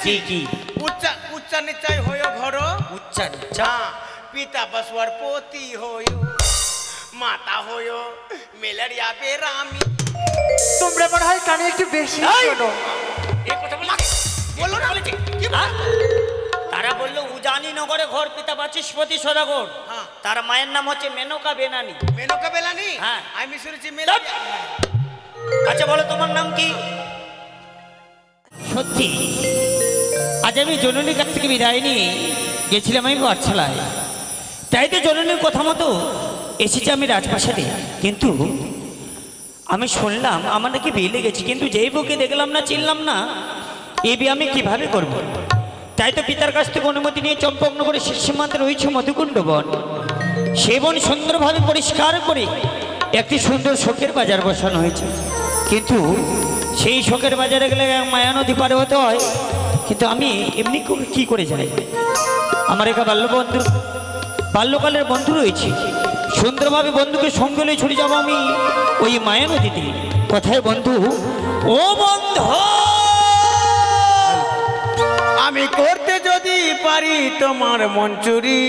বলছি কি উচ্চা উচ্চা নিচাই হয়ো ঘর উচ্চা নিচা পিতা বসবার পতি হয়ো মাতা হয়ো ম্যালেরিয়া বেরামি। তোমরা মনে হয় কানে একটু বেশি শোনো। এই কথা বললো না বলেছে কি তারা বললো উজানি নগরে ঘর পিতা বাচস্পতি সদাগর তার মায়ের নাম হচ্ছে মেনকা বেনানি। মেনকা বেলানি? হ্যাঁ আমি শুনেছি ম্যালেরিয়া। আচ্ছা বলো তোমার নাম কি? সত্যি আজ আমি জননীর কাছ থেকে বিদায় নিয়ে গেছিলাম আমি পাঠশালায়, তাই তো জননীর কথা মতো এসেছি আমি রাজপ্রাসাদে। কিন্তু আমি শুনলাম আমার নাকি বিয়ে লেগেছে, কিন্তু যেই বউকে দেখলাম না চিনলাম না, এই বিয়ে আমি কিভাবে করব? তাই তো পিতার কাছ থেকে অনুমতি নিয়ে চম্পকনগরের শেষ সীমান্তে রয়েছে মধুকুণ্ড বন। সে বন সুন্দরভাবে পরিষ্কার করে একটি সুন্দর শোকের বাজার বসানো হয়েছে, কিন্তু সেই শোকের বাজারে গেলে মায়া নদী পারে হতে হয়, কিন্তু আমি এমনি কি করে যাই? আমার একা বাল্যকালের বন্ধু রয়েছে, সুন্দরভাবে বন্ধুকে সঙ্গে নিয়ে ছুটে যাবো আমি ওই মায়া নদীতে। কোথায় বন্ধু? ও বন্ধু, আমি করতে যদি পারি তোমার মন চুরি,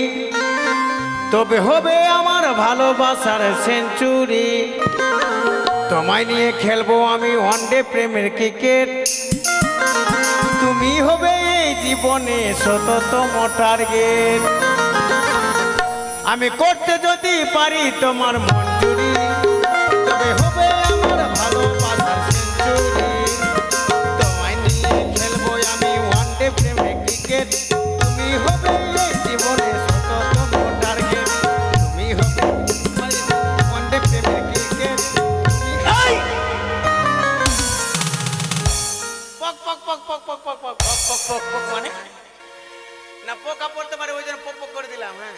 তবে হবে আমার ভালোবাসার সেঞ্চুরি। তোমায় নিয়ে খেলবো আমি ওয়ানডে প্রেমের ক্রিকেট, তুমি হবে এই জীবনে শততম টার্গেট। আমি করতে যদি পারি তোমার মন চুরি, তবে হবে আমার ভালোবাসার সেঞ্চুরি। তোমায় নিয়ে খেলবো আমি ওয়ানডে প্রেমের ক্রিকেট, তুমি হবে এই জীবনে শততম টার্গেট। তুমি হবে ওয়ানডে প্রেমের ক্রিকেট। পক পক পক পক পক পক পক পক পক পক পক মানে না পোকা পড়তে পারে, ওই জন্য পক পক করে দিলাম। হ্যাঁ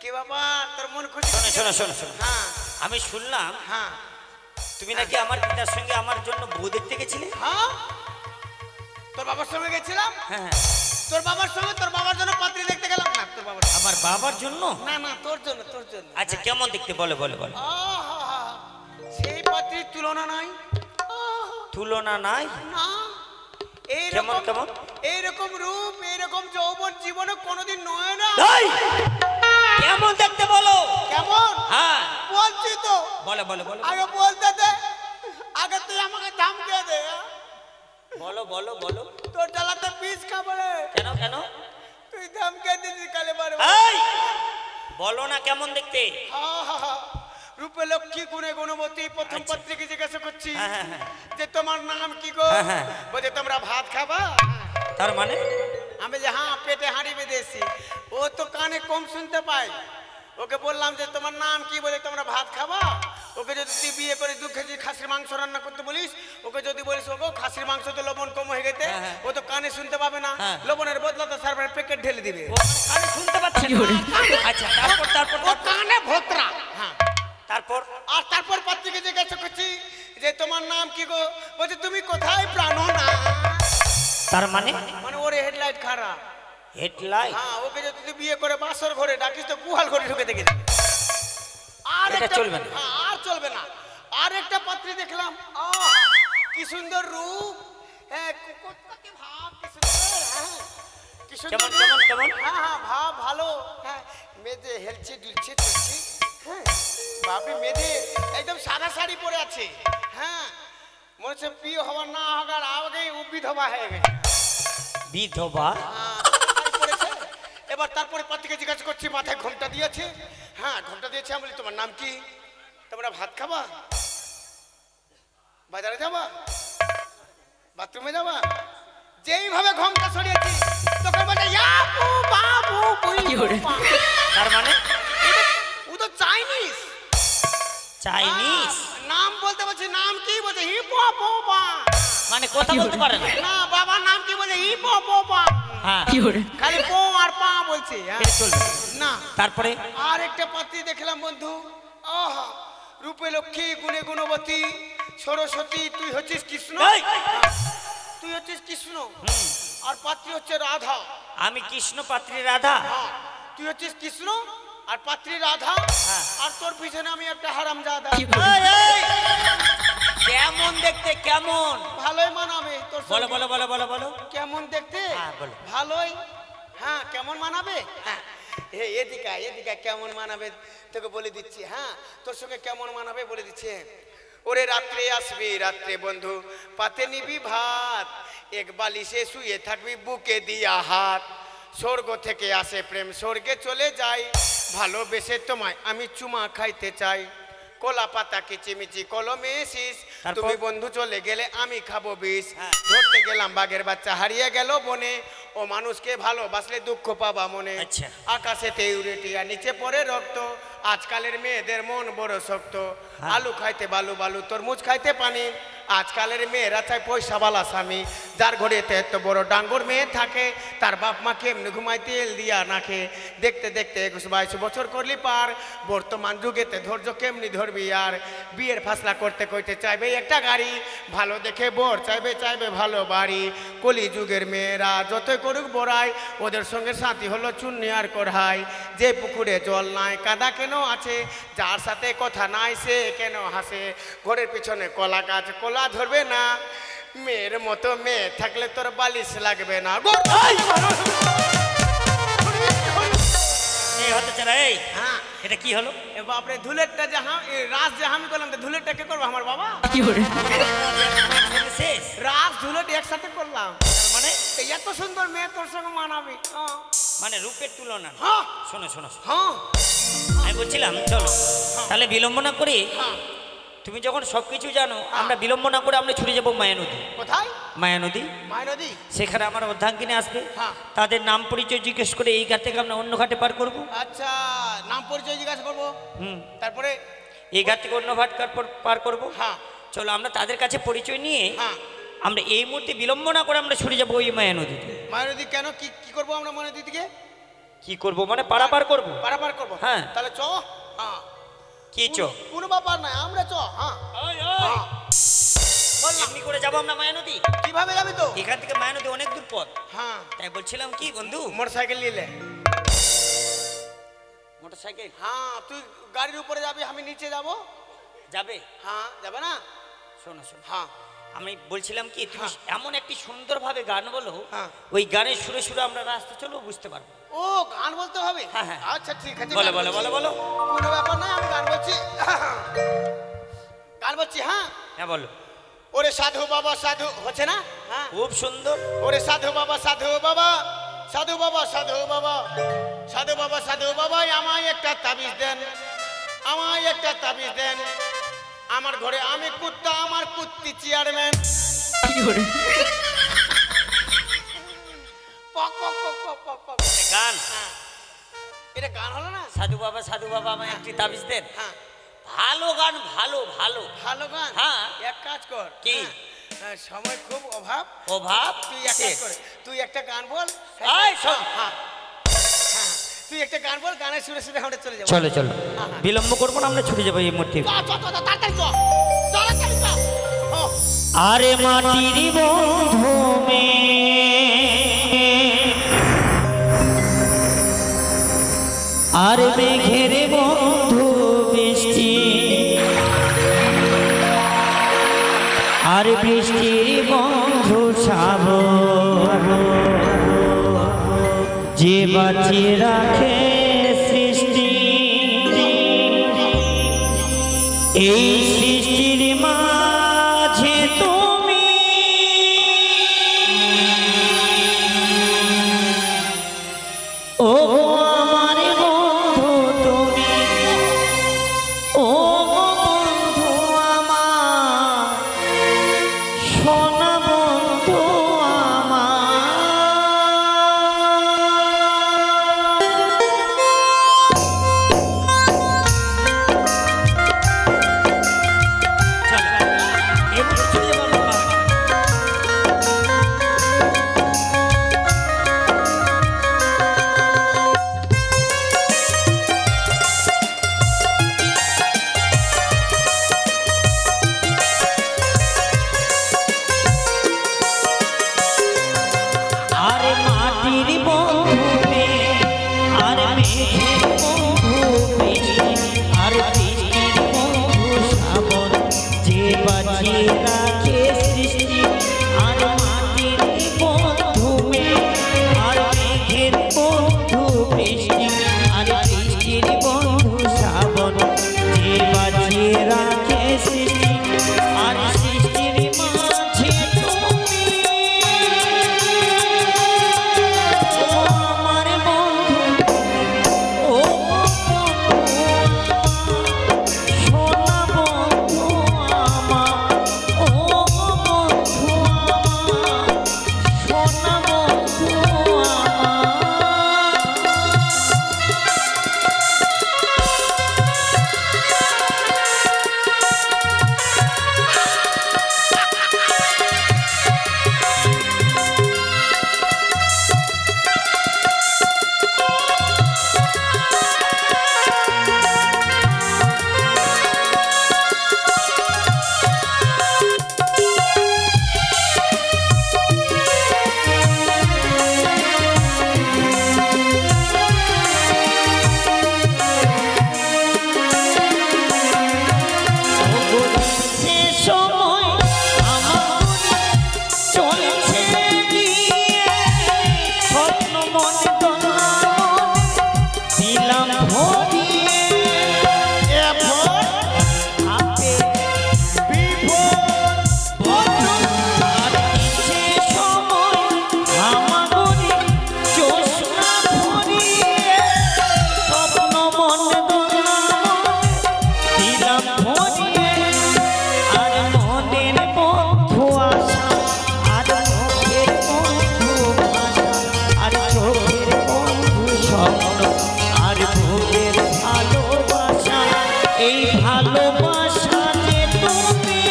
কি বাবা তোর মন খুশি? শোনো হ্যাঁ আমি শুনলাম হ্যাঁ তুমি নাকি আমার পিতার সঙ্গে আমার জন্য বউ দেখতে গেছিলে। হ্যাঁ তোর বাবার সঙ্গে গেছিলাম। হ্যাঁ তোর বাবার সঙ্গে তোর বাবার জন্য পাত্রী দেখতে গেলাম। না তোর বাবার, আমার বাবার জন্য? না না তোর জন্য, তোর জন্য। আচ্ছা কেমন দেখতে বলো বলো বলো। সেই পাত্রীর তুলনা নাই। তুলনা নাই? না কেমন কেমন? এইরকম রূপ এইরকম যৌবন জীবনে কোনোদিন নয় না। কেমন দেখতে বলো? কেমন? হ্যাঁ বলছি তো। বলো বলো বলো আগে বলতে দে, আগে তুই আমাকে ধমকে দে। বলো বলো বলো। তোর জ্বালাতে বিষ খাবে। কেন কেন? তুই ধমকে দিছিস কালে বারে। বলো না কেমন দেখতে? রূপে লক্ষ্মী গুণে গুণবতী। প্রথম পত্রিকে জিজ্ঞাসা করছি হ্যাঁ যে তোমার নাম কি গো? বলছে তোমরা ভাত খাবা। তার মানে? আমি যে হ্যাঁ পেটে হাঁড়ি বেঁধেছি। ও তো কানে কম শুনতে পাই। ওকে বললাম যে তোমার নাম কি? বলে তোমরা ভাত খাবা। ওকে যদি তুই বিয়ে করে 2 কেজি খাসির মাংস রান্না করতে বলিস, ওকে যদি বলিস ওগো খাসির মাংস তো লবণ কম হয়ে গেছে, ও তো কানে শুনতে পাবে না। লবণের বদলা তো সার্ভার প্যাকেট ঢেলে দিবে। কানে শুনতে পাচ্ছে না। আচ্ছা তারপর তারপর ও কানে ভোতরা। হ্যাঁ তারপর? আর তারপর পাত্রীকে জিজ্ঞাসা করছি যে তোমার নাম কি গো? বলছে তুমি কোথায় প্রাণো না। তার মানে? মানে ওর হেডলাইট খারাপ। হেডলাইট? হ্যাঁ ওকে যদি তুই বিয়ে করে বাসর ঘরে ডাকিস তো গুহাল ঘরে ঢুকে দেখে যাবে। আর এটা একটা চলবে না। আর চলবে না। আর একটা পাত্রী দেখলাম, কি সুন্দর রূপ। হ্যাঁ কুকুরটাকে ভাব কি সুন্দর। হ্যাঁ কি সুন্দর। কেমন কেমন কেমন? হ্যাঁ ভাব ভালো। হ্যাঁ মেয়েদের হেলছে দুলছে চলছে। হ্যাঁ বাপরে মেয়েদের একদম সাদা শাড়ি পরে আছে। হ্যাঁ মনে হচ্ছে প্রিয় হওয়ার না হওয়ার আগেই বিধবা হয়ে গেছে। বিধবা? এবার তারপরে পাত্রীকে জিজ্ঞাসা করছি মাথায় ঘোমটা দিয়েছে। হ্যাঁ ঘোমটা দিয়েছে। আমি বলি তোমার নাম কি? তোমরা ভাত খাবা, বাজারে যাবা, বাথরুমে যাবা। যেইভাবে ঘোমটা সরিয়েছি তখন বলে ইয়াপু বাবু বুই। তার মানে? ও তো চাইনিজ। চাইনিজ? নাম বলতে বলছি। নাম কি? বলছে হিপোপোপা। মানে কথা বলতে পারে না? না বাবার নাম কি? বলে হিপোপোপা। হ্যাঁ খালি পো আর পা বলছে। না তারপরে? আর একটা পাত্রী দেখলাম বন্ধু। রূপে লক্ষ্মী গুণে গুণবতী সরস্বতী। তুই হচ্ছিস কৃষ্ণ। তুই হচ্ছিস কৃষ্ণ আর পাত্রী হচ্ছে রাধা। আমি কৃষ্ণ পাত্রী রাধা? তুই হচ্ছিস কৃষ্ণ আর পাত্রী রাধা। আর তোর পিছনে আমি একটা হারামজাদা। কেমন দেখতে কেমন? ভালোই মানাবে তোর বলো সঙ্গে। বলো বলো বলো বলো। কেমন দেখতে? হ্যাঁ, বলো। ভালোই। হ্যাঁ, কেমন মানাবে? হ্যাঁ, এদিকে এদিকে কেমন মানাবে তোকে বলে দিচ্ছি। হ্যাঁ, তোর সঙ্গে কেমন মানাবে বলে দিচ্ছি। ওরে রাত্রে আসবি, রাত্রে বন্ধু পাতে নিবি ভাত, এক বালিশে শুয়ে থাকবি বুকে দিয়া হাত, স্বর্গ থেকে আসে প্রেম স্বর্গে চলে যাই, ভালোবেসে তোমায় আমি চুমা খাইতে চাই, কলা পাতা কিচিমিচি কলমে শীষ, তারপর? তুমি বন্ধু চলে গেলে আমি খাবো বিষ, হ্যাঁ। ধরতে গেলাম বাঘের বাচ্চা হারিয়ে গেল বনে, ও মানুষকে ভালোবাসলে দুঃখ পাবা মনে, আচ্ছা। আকাশেতে উড়ে টিয়া নিচে পড়ে রক্ত, আজকালের মেয়েদের মন বড় শক্ত, হ্যাঁ। আলু খাইতে বালু বালু তরমুজ খাইতে পানি, আজকালের মেয়েরা চায় পয়সাওয়ালা স্বামী, যার ঘরেতে এত বড় ডাঙ্গর মেয়ে থাকে, তার বাপ মাকে এমনি ঘুমাই তেল দিয়া নাখে, দেখতে দেখতে 21-22 বছর করলি পার, বর্তমান যুগেতে ধৈর্য কেমনি ধরবি আর, বিয়ের ফাসলা করতে কইতে চাইবে একটা গাড়ি, ভালো দেখে বর চাইবে চাইবে ভালো বাড়ি, কলি যুগের মেয়েরা যতই করুক বড়াই, ওদের সঙ্গে সাথী হলো চুন্নি আর কড়াই, যে পুকুরে জল নাই কাদা কেন আছে, যার সাথে কথা নাই সে কেন হাসে, ঘরের পিছনে কলা গাছ কলা ধরবে না, মেয়ের মতো মেয়ে থাকলে তোর বালিশ লাগবে না। এই হতে চারা এই হ্যাঁ, এটা কি হলো? এ বাপরে ধুলেরটা যাহা রাস যে আমি করলাম, ধুলেরটা কে করবো আমার বাবা? শেষ রাস ধুলেট একসাথে করলাম, তার মানে এই এত সুন্দর মেয়ে তোর সঙ্গে মানাবি। মানে রূপের তুলনা না। হ্যাঁ শোনো শোনো শোনো। হ্যাঁ আমি বলছিলাম চলো তাহলে বিলম্ব না করে, হ্যাঁ। তুমি যখন সবকিছু জানো, আমরা বিলম্ব না করে আমরা ছুটে যাবো মায়া নদী। কোথায়? মায়া নদী, মাই নদী। সেখানে আমার অর্ধাঙ্গিনী আসবে, হ্যাঁ। তাদের নাম পরিচয় জিজ্ঞেস করে এই ঘাট থেকে আমরা অন্য ঘাটে পার করব। আচ্ছা, নাম পরিচয় জিজ্ঞাসা করবো, হুম, তারপরে? এই ঘাট থেকে অন্য ঘাট পার করব। হ্যাঁ চলো আমরা তাদের কাছে পরিচয় নিয়ে হ্যাঁ। আমরা এই মুহূর্তে বিলম্ব না করে আমরা ছুটে যাবো ওই মায়া নদীতে। মাই নদী কেন, কি কি করবো আমরা মাই নদী থেকে? কি করব মানে পারাপার করব। পারাপার করবো। হ্যাঁ। তাহলে চ। হ্যাঁ, কি চো? কোনো ব্যাপার নাই, আমরা চ। হ্যাঁ হ্যাঁ। বললাম এমনি করে যাবো আমরা মায়া নদী। কিভাবে যাবি তো? এখান থেকে মায়া নদী অনেক দূর পথ, হ্যাঁ, তাই বলছিলাম কি বন্ধু, মোটরসাইকেল নিলে। মোটরসাইকেল হ্যাঁ, তুই গাড়ির উপরে যাবি, আমি নিচে যাব। যাবে? হ্যাঁ, যাবে না? শোনো শোনো, হ্যাঁ আমি বলছিলাম কি তুমি হ্যাঁ। এমন একটি সুন্দরভাবে গান বলো, হ্যাঁ। ওই গানের সুরে সুরে আমরা রাস্তা চলবো, বুঝতে পারবো। ও, গান বলতে হবে? হ্যাঁ, হ্যাঁ। আচ্ছা ঠিক আছে, বলো গান বলো বলছি। বলো বলো। কোনো ব্যাপার নাই, আমি গান বলছি। গান বলছি। হ্যাঁ, হ্যাঁ বলো। ওরে সাধু বাবা সাধু, হচ্ছে না? হ্যাঁ, খুব সুন্দর। ওরে সাধু বাবা সাধু বাবা, সাধু বাবা সাধু বাবা, সাধু বাবা সাধু বাবা, আমায় একটা তাবিজ দেন, আমায় একটা তাবিজ দেন, আমার ঘরে আমি কুত্তা, আমার কুত্তি চেয়ারম্যান। পক পক পক পক পক পক। এটা গান? হ্যাঁ, এটা গান হলো না? সাধু বাবা আমায় একটি তাবিজ দেন। হ্যাঁ, ভালো গান, ভালো ভালো। ভালো গান। হ্যাঁ। এক কাজ কর। কি? হ্যাঁ, সময় খুব অভাব। অভাব তুই এক কাজ কর, তুই একটা গান বল। এই শোন। হ্যাঁ, হ্যাঁ, তুই একটা গান বল, গানের সুরে সুরে আমরা চলে যাবো। চলো চলো, হ্যাঁ, হ্যাঁ। বিলম্ব করবো না, আমরা ছুটে যাবো এই মুহূর্তে। চ চ চ, তাড়াতাড়ি চ, তাড়াতাড়ি চ। ও, আরে মাটির বন্ধু মে, আর মেঘের বন্ধু বৃষ্টি, আর বৃষ্টির বন্ধু শ্রাবণ, যে বাঁচিয়ে রাখে সৃষ্টি, এই সৃষ্টির মাঝে তুমি ও আমার বন্ধু, তুমি ও বন্ধু আমার, সোনা বন্ধু আমার। বাঁচিয়ে রাখে সৃষ্টি আর মাটির বন্ধু মেঘ আর মেঘের বন্ধু বৃষ্টি আর বৃষ্টির বন্ধু শ্রাবণ যে বাঁচিয়ে রাখে সৃষ্টি আর সৃষ্টির মাঝে তুমি আমার বন্ধু ও সোনা বন্ধু আমার ও বন্ধু আমার সোনা বন্ধু আমার সে সময় আমার চলছে গিয়ে স্বপ্ন মনে দিলাম ভরিয়ে হাতে আর সে সময় আমার জ্যোৎস্না ভরিয়ে স্বপ্ন মনে দিলাম ভরিয়ে আর মনের বন্ধু আশা আর মুখের বন্ধু ভাষা আর চোখের বন্ধু স্বপ্ন আর ভোগের ভালোবাসা এই ভালোবাসা যে তুমি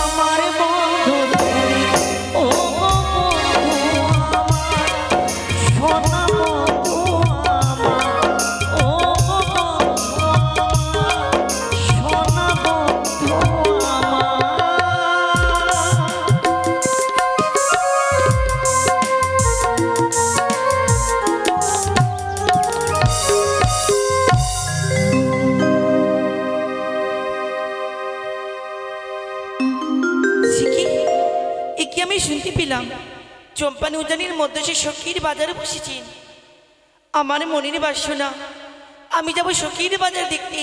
আমার বন্ধু তুমি ও বন্ধু আমার সোনা বন্ধু আমার ও বন্ধু আমার সোনা বন্ধু আমার সিকি একে আমি শুনতে পেলাম চম্পানি উদ্যানের মধ্যে সে সখীর বাজারে বসেছেন। আমার মনের বাসনা আমি যাব সখীর বাজার দেখতে,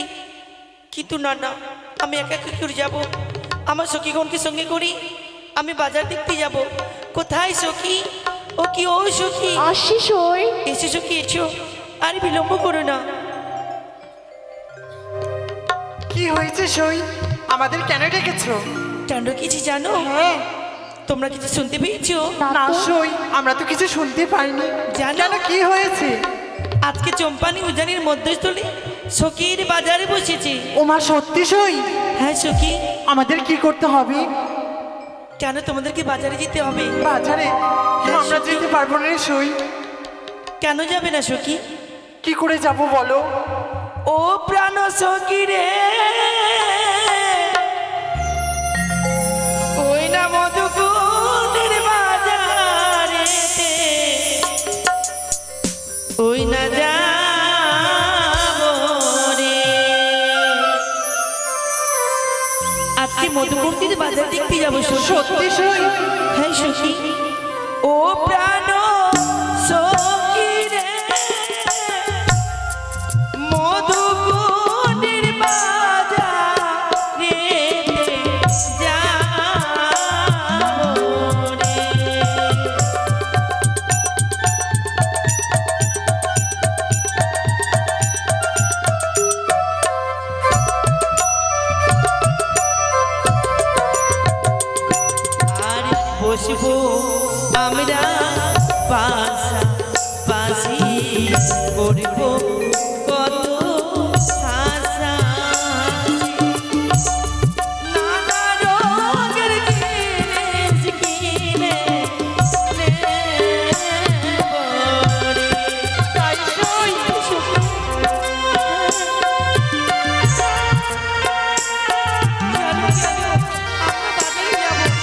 কিন্তু না না আমি একা কি করে যাব? আমার সখীগণকে সঙ্গে করি আমি বাজার দেখতে যাব। কোথায় সখী? ও কি ও সখী? আসি সই। এসে সখী এসো, আর বিলম্ব করো না। কি হয়েছে সই? আমাদের কেন ডেকেছো? কাণ্ড কিছু জানো? হ্যাঁ। তোমরা কিছু শুনতে পেয়েছো? না সই, আমরা তো কিছু শুনতে পাইনি। জানো? কেন কি হয়েছে? আজকে চম্পানি উদ্যানের মধ্যস্থলে সখীর বাজারে বসেছে। ওমা সত্যি সই? হ্যাঁ সখী। আমাদের কি করতে হবে? কেন তোমাদেরকে বাজারে যেতে হবে? বাজারে? আমরা সখী। যেতে পারবো না সই। কেন যাবে না সখী? কি করে যাব বলো? ও প্রাণ সখী রে, ওই না মধুকুণ্ডের বাজারেতে, ওই না যাবো রে। আজকে মধুকুণ্ডের বাজার দেখতে যাবো সখী। সত্যি সই? হ্যাঁ সখী। ও প্রাণ সখী রে, মধুকুণ্ডের বাজারেতে যাবো রে। আর বসবো আমরা পাশাপাশি, করবো কত হাসাহাসি। নানা রঙের জিনিস কিনে নেবো রে। তাই সই চলো চলো আমরা বাজারে যাবো।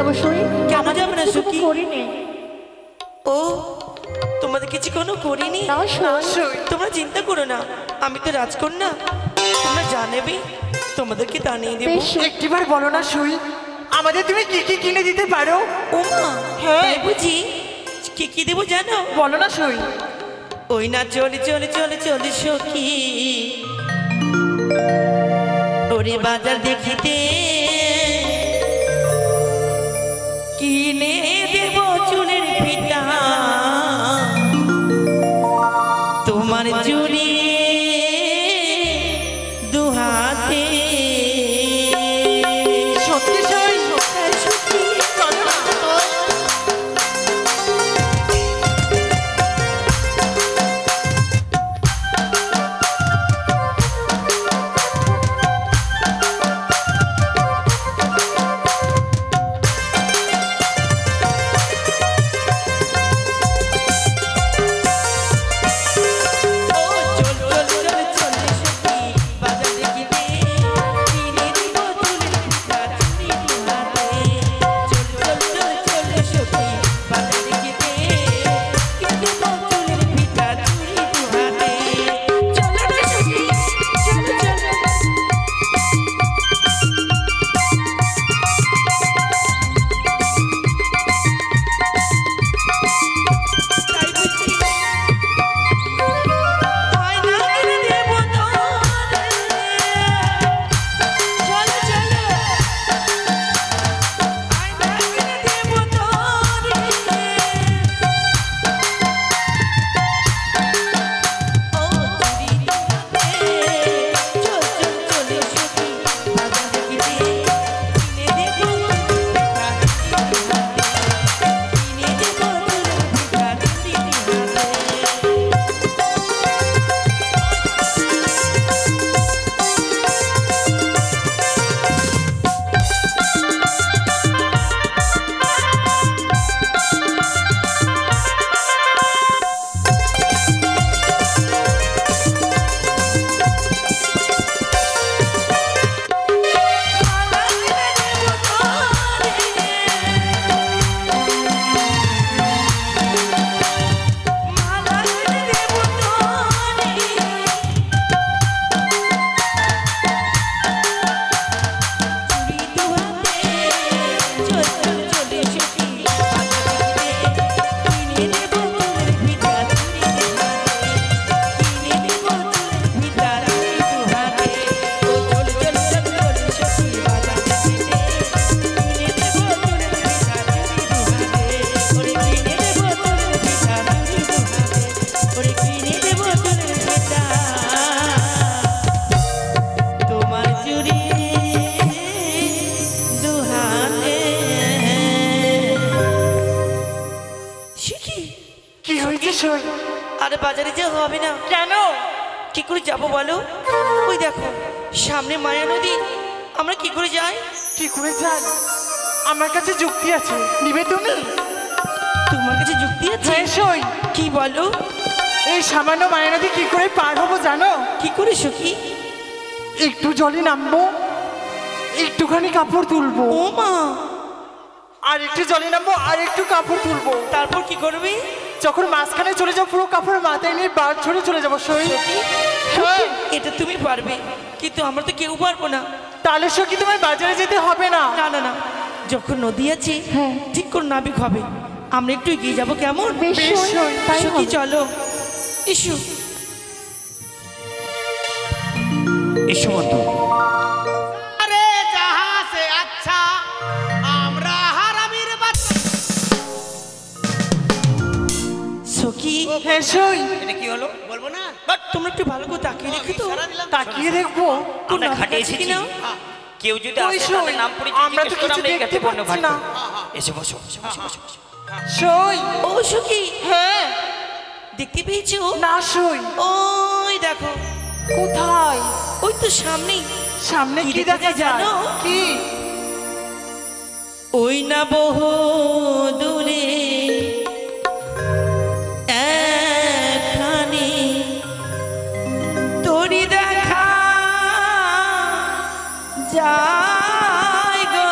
যাবো সই? কেন আমাদের যাবে না, কিছু সখী? করিনি। ও তোমাদের কিছু কোনো করিনি? না সই। তোমরা চিন্তা করো না, আমি তো রাজকন্যা, তোমরা জানেবি, তোমাদেরকে তা নিয়ে দেবো। বেশ সই। একটিবার বলো না সই, আমাদের তুমি কি কি কিনে দিতে পারো? ওমা হ্যাঁ। তাই বুঝি? কি কি দেবো জানো? বলো না সই। ওই না চলে চলে চলে চলে সখী, ওরে বাজার দেখিতে কিনে দেব চুলের ফিতা, তোমার চুরি দুহাতে। সত্যি সই? চলো না। ও চল চল চল চল সখী, বাজার দেখিতে কিনে দেব চুলের ফিতা, চুরি দুহাতে। চল চল চল চল সখী, বাজার দেখিতে কিনে দেব চুলের ফিতা, চুরি দুহাতে। চলো না সখী, চলো চলো। তাই বুঝি? আয়না কিনে দেব তোমারে। চলো চলো। আয়না কিনে দেব তোমারে। ও চুরি দুহাতে। চল চল চলে সখী, বাজার দেখিতে কিনে দেব চুলের ফিতা, চুরি দুহাতে। কিনে দেব চুলের ফিতা, চুরি দুহাতে। মালা কিনে দেব তোমারে। মালা কিনে দেব তোমারে। চুরি দুহাতে। চল চল চলে সখী, বাজার দেখিতে কিনে দেব চুলের ফিতা, চুরি দুহাতে। কিনে দেব চুলের ফিতা, চুরি দুহাতে। ও চল চল চল চলে সখী, বাজার দেখিতে কিনে দেব চুলের ফিতা, চুরি দুহাতে। ওরে কিনে দেব চুলের ফিতা, চুরি দুহাতে। ওরে কিনে দেব চুলের ফিতা, তোমার চুরি দুহাতে। শিখি কি হয়েছে সই? আরে বাজারে যে হবে না, কেন? কি করে যাব বলো? ওই দেখো সামনে মায়া নদী, আমরা কি করে যাই? কি করে যান? আমার কাছে যুক্তি আছে, নিবে তুমি? তোমার কাছে যুক্তি আছে? হ্যাঁ সই। কি বলো? এই সামান্য মায়া নদী কি করে পার হবো জানো? কি করে সখী? একটু জলে নামবো, একটুখানি কাপড় তুলবো, ও মা, আর একটু জলে নামবো, আর একটু কাপড় তুলবো। তারপর কি করবে? যখন মাঝখানে চলে যাবো পুরো কাপড় মাথায় নিয়ে বাদ ছড়ে চলে যাবো সই। সখী হ্যাঁ। এটা তুমি পারবে, কিন্তু আমরা তো কেউ পারবো না। তাহলে সখী তোমার বাজারে যেতে হবে না। না না না, যখন নদী আছে হ্যাঁ। ঠিক করে নাবিক হবে, আমরা একটু এগিয়ে যাবো কেমন? বেশ বেশ সই, সই, তাই সখী হবে। চলো, এসো। এসো বন্ধু। अरे जहाँ से अच्छा আমরা হারামির বাচ্চা। সখী হ্যাঁ সই। এটা কি হলো? বলবো না? তোমরা একটু ভালো করে তাকিয়ে দেখো তো, ইশারা দিলাম। তাকিয়ে দেখবো। কোন আমরা নাবিক ঘাটে আছে এসেছি, কিনা? কেউ যদি ওই আসে সই, তাদের নাম পরিচয় আমরা তো জিজ্ঞেস করে কিছু আমরা এই দেখতে ঘাটে বন্য পাচ্ছি ঘাট না। এসে বসো বসো বসো বসো বসো। সই। ও সখী হ্যাঁ। দেখতে পেয়েছো? না সই। ওই দেখো, কোথায়? ওই তো সামনেই। সামনে কি কি দেখা দেখা যায় যায়? জানো? কি? ওই না বহু দূরে একখানি তোরি দেখা যায় গো।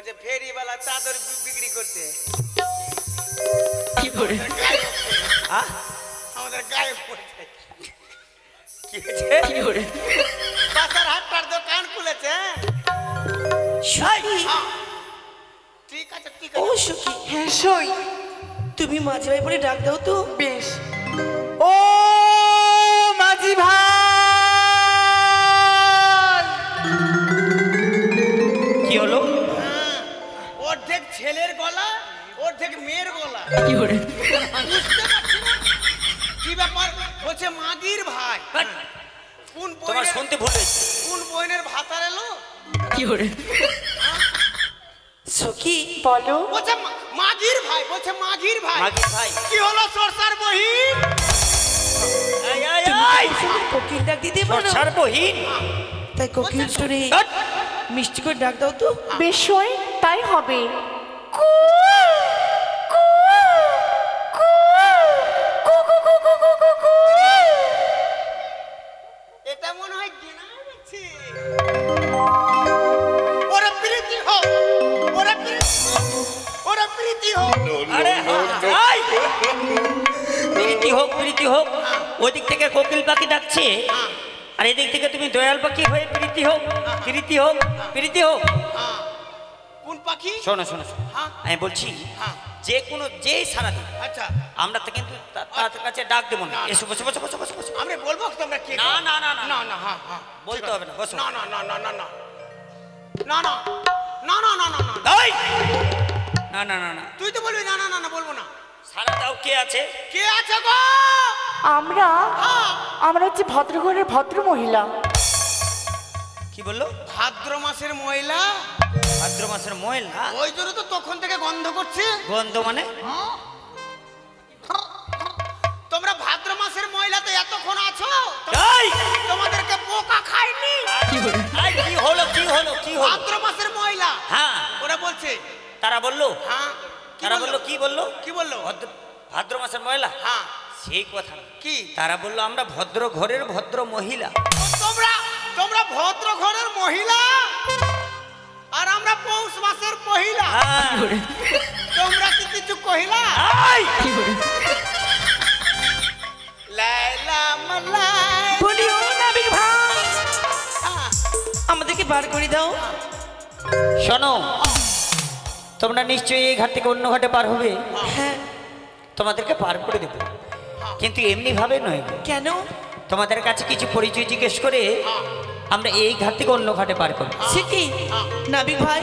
বলছে ফেরিওয়ালা চাদর বিক্রি করতে। কি করে আমাদের গায়ে পড়ছে। কি হয়েছে? কি করে বাজার হাটটার দোকান খুলেছে। সখী ঠিক আছে ঠিক ও আছে। সখী হ্যাঁ সই। তুমি মাঝে ভাই বলে ডাক দাও তো। বেশ। ও মাঝি ভাই, কি হলো? অর্ধেক ছেলের গলা অর্ধেক মেয়ের গলা। কি করে বুঝতে পারছি না কি ব্যাপার। বলছে মাগির ভাই। কোন তোমার বইনের শুনতে ভুল হয়েছে। কোন বইনের ভাতার এলো? কি করে সখী বলো। বলছে মাগির ভাই। বলছে মাগির ভাই। মাগির ভাই। কি হলো সরসার বহিন? এই, এই, এই! কোকিল ডাক দিতে পারো সরসার বহিন। তাই কোকিল স্টোরে ধ্যাৎ! মিষ্টি করে ডাক দাও তো। বেশ সই, তাই হবে। কু কু কু কু কু কু কু কু কু কু। এটা মনে হয় গেনা হচ্ছে। ওরে প্রীতি হোক, ওরে প্রীতি হোক, ওরে প্রীতি হোক। আরে এই! প্রীতি হোক, প্রীতি হোক। ওদিক থেকে কোকিল পাখি ডাকছে, আর এদিক থেকে তুমি দয়াল পাখি হয়ে প্রীতি হোক, প্রীতি হোক, প্রীতি হোক। কোন পাখি? শোনো শোনো শোনো। হ্যাঁ। আমি বলছি হ্যাঁ। যে কোনো যেই সারা দিন আচ্ছা আমরা তো কিন্তু তার কাছে ডাক দেবো না। এসো বসো বসো বসো বসো বসো। আমরা বলবো তোমরা কে? না না না না না না হ্যাঁ হ্যাঁ বলতে হবে না, বসো। না না না না না না না না না না না না না। এই! না না না না, তুই তো বলবি না না না না বলবো না। সারা দাও কে আছে? কে আছে গো? আমরা হ্যাঁ। আমরা হচ্ছে ভদ্রঘরের ভদ্র মহিলা। কি বললো? ভাদ্র মাসের মহিলা। ভাদ্র মাসের ময়লা? ওই জন্য তো তখন থেকে গন্ধ করছে। গন্ধ মানে? তোমরা ভাদ্র মাসের মহিলা তো এতক্ষণ আছো। এই! তোমাদেরকে পোকা খায়নি। এই, কি হলো কি হলো কি হলো? ভাদ্র মাসের মহিলা। হ্যাঁ, ওরা বলছে। তারা বললো। হ্যাঁ কি তারা বললো কি বললো? কি বললো? ভাদ্র মাসের ময়লা? হ্যাঁ সেই কথা না। কি? তারা বললো আমরা ভদ্র ঘরের ভদ্র মহিলা। তোমরা তোমরা ভদ্র ঘরের মহিলা আর আমরা পৌষ মাসের পহিলা। হ্যাঁ। তোমরা কি কিছু কহিলা? এই! লাইলা মালাই। বলিও নাবিক ভাই, হ্যাঁ, আমাদেরকে বার করে দাও। শোনো, তোমরা নিশ্চয়ই এই ঘাট থেকে অন্য ঘাটে পার হবে। হ্যাঁ তোমাদেরকে পার করে দেবো, কিন্তু এমনি ভাবে নয়। কেন? তোমাদের কাছে কিছু পরিচয় জিজ্ঞেস করে আমরা এই ঘাট থেকে অন্য ঘাটে পার করব। সে কি নাবিক ভাই,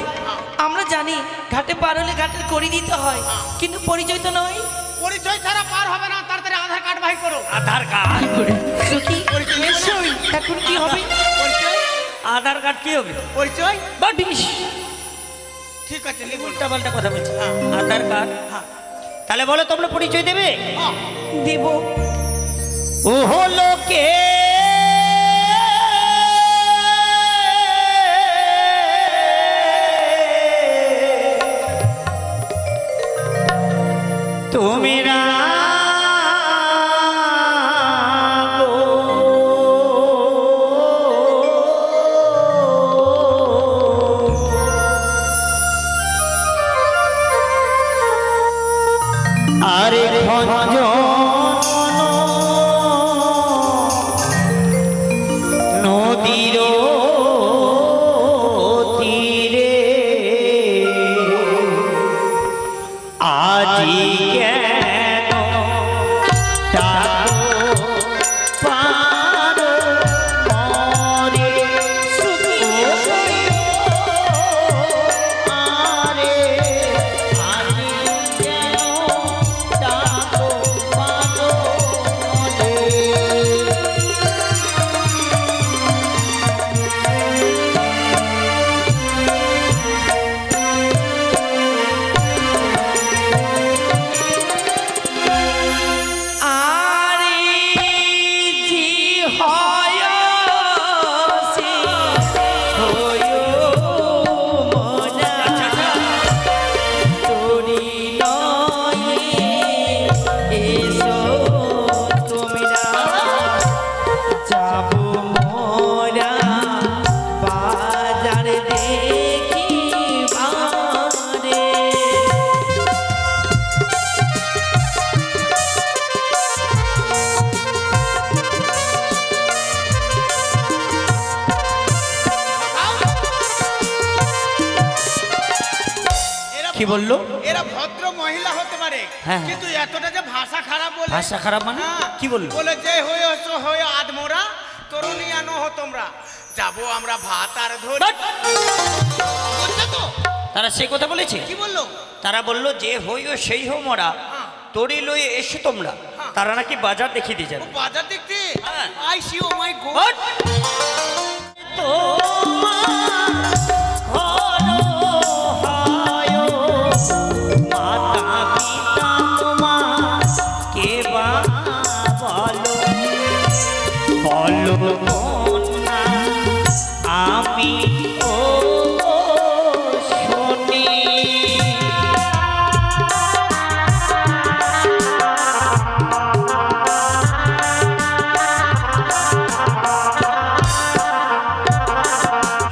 আমরা জানি ঘাটে পার হলে ঘাটের করি দিতে হয়, কিন্তু পরিচয় তো নয়। পরিচয় ছাড়া পার হবে না। তাড়াতাড়ি আধার কার্ড বাই করো। আধার কার্ড? সখী এসোই, এখন কি হবে? পরিচয় আধার কার্ড কি হবে? পরিচয় বা বিশ ঠিক আছে লিখুন। উল্টা পাল্টা কথা বলছি। আধার কার্ড? তাহলে বলো তোমরা পরিচয় দেবে? দেব। ও হলো কে? তুমি না আরে খঞ্জন কি বললো? এরা ভদ্র মহিলা হতে পারে, হ্যাঁ। কিন্তু এতটা যে ভাষা খারাপ বলে। ভাষা খারাপ মানে হ্যাঁ, কি বললো? বলে যে হয়েছো হয়ে আদমোরা তরুণিয়া নহ তোমরা, যাবো আমরা ভাত আর ধরি। বাট! বুঝছো তো? তারা সেই কথা বলেছে। কি বললো? তারা বললো যে হইও সেই হো মোরা, হ্যাঁ। তোরই লয়ে এসো তোমরা। হ্যাঁ। তারা নাকি বাজার দেখিয়ে দিয়ে ও যাবে। বাজার দেখতে? হ্যাঁ। I see oh my God. But! আমি ও শুনি।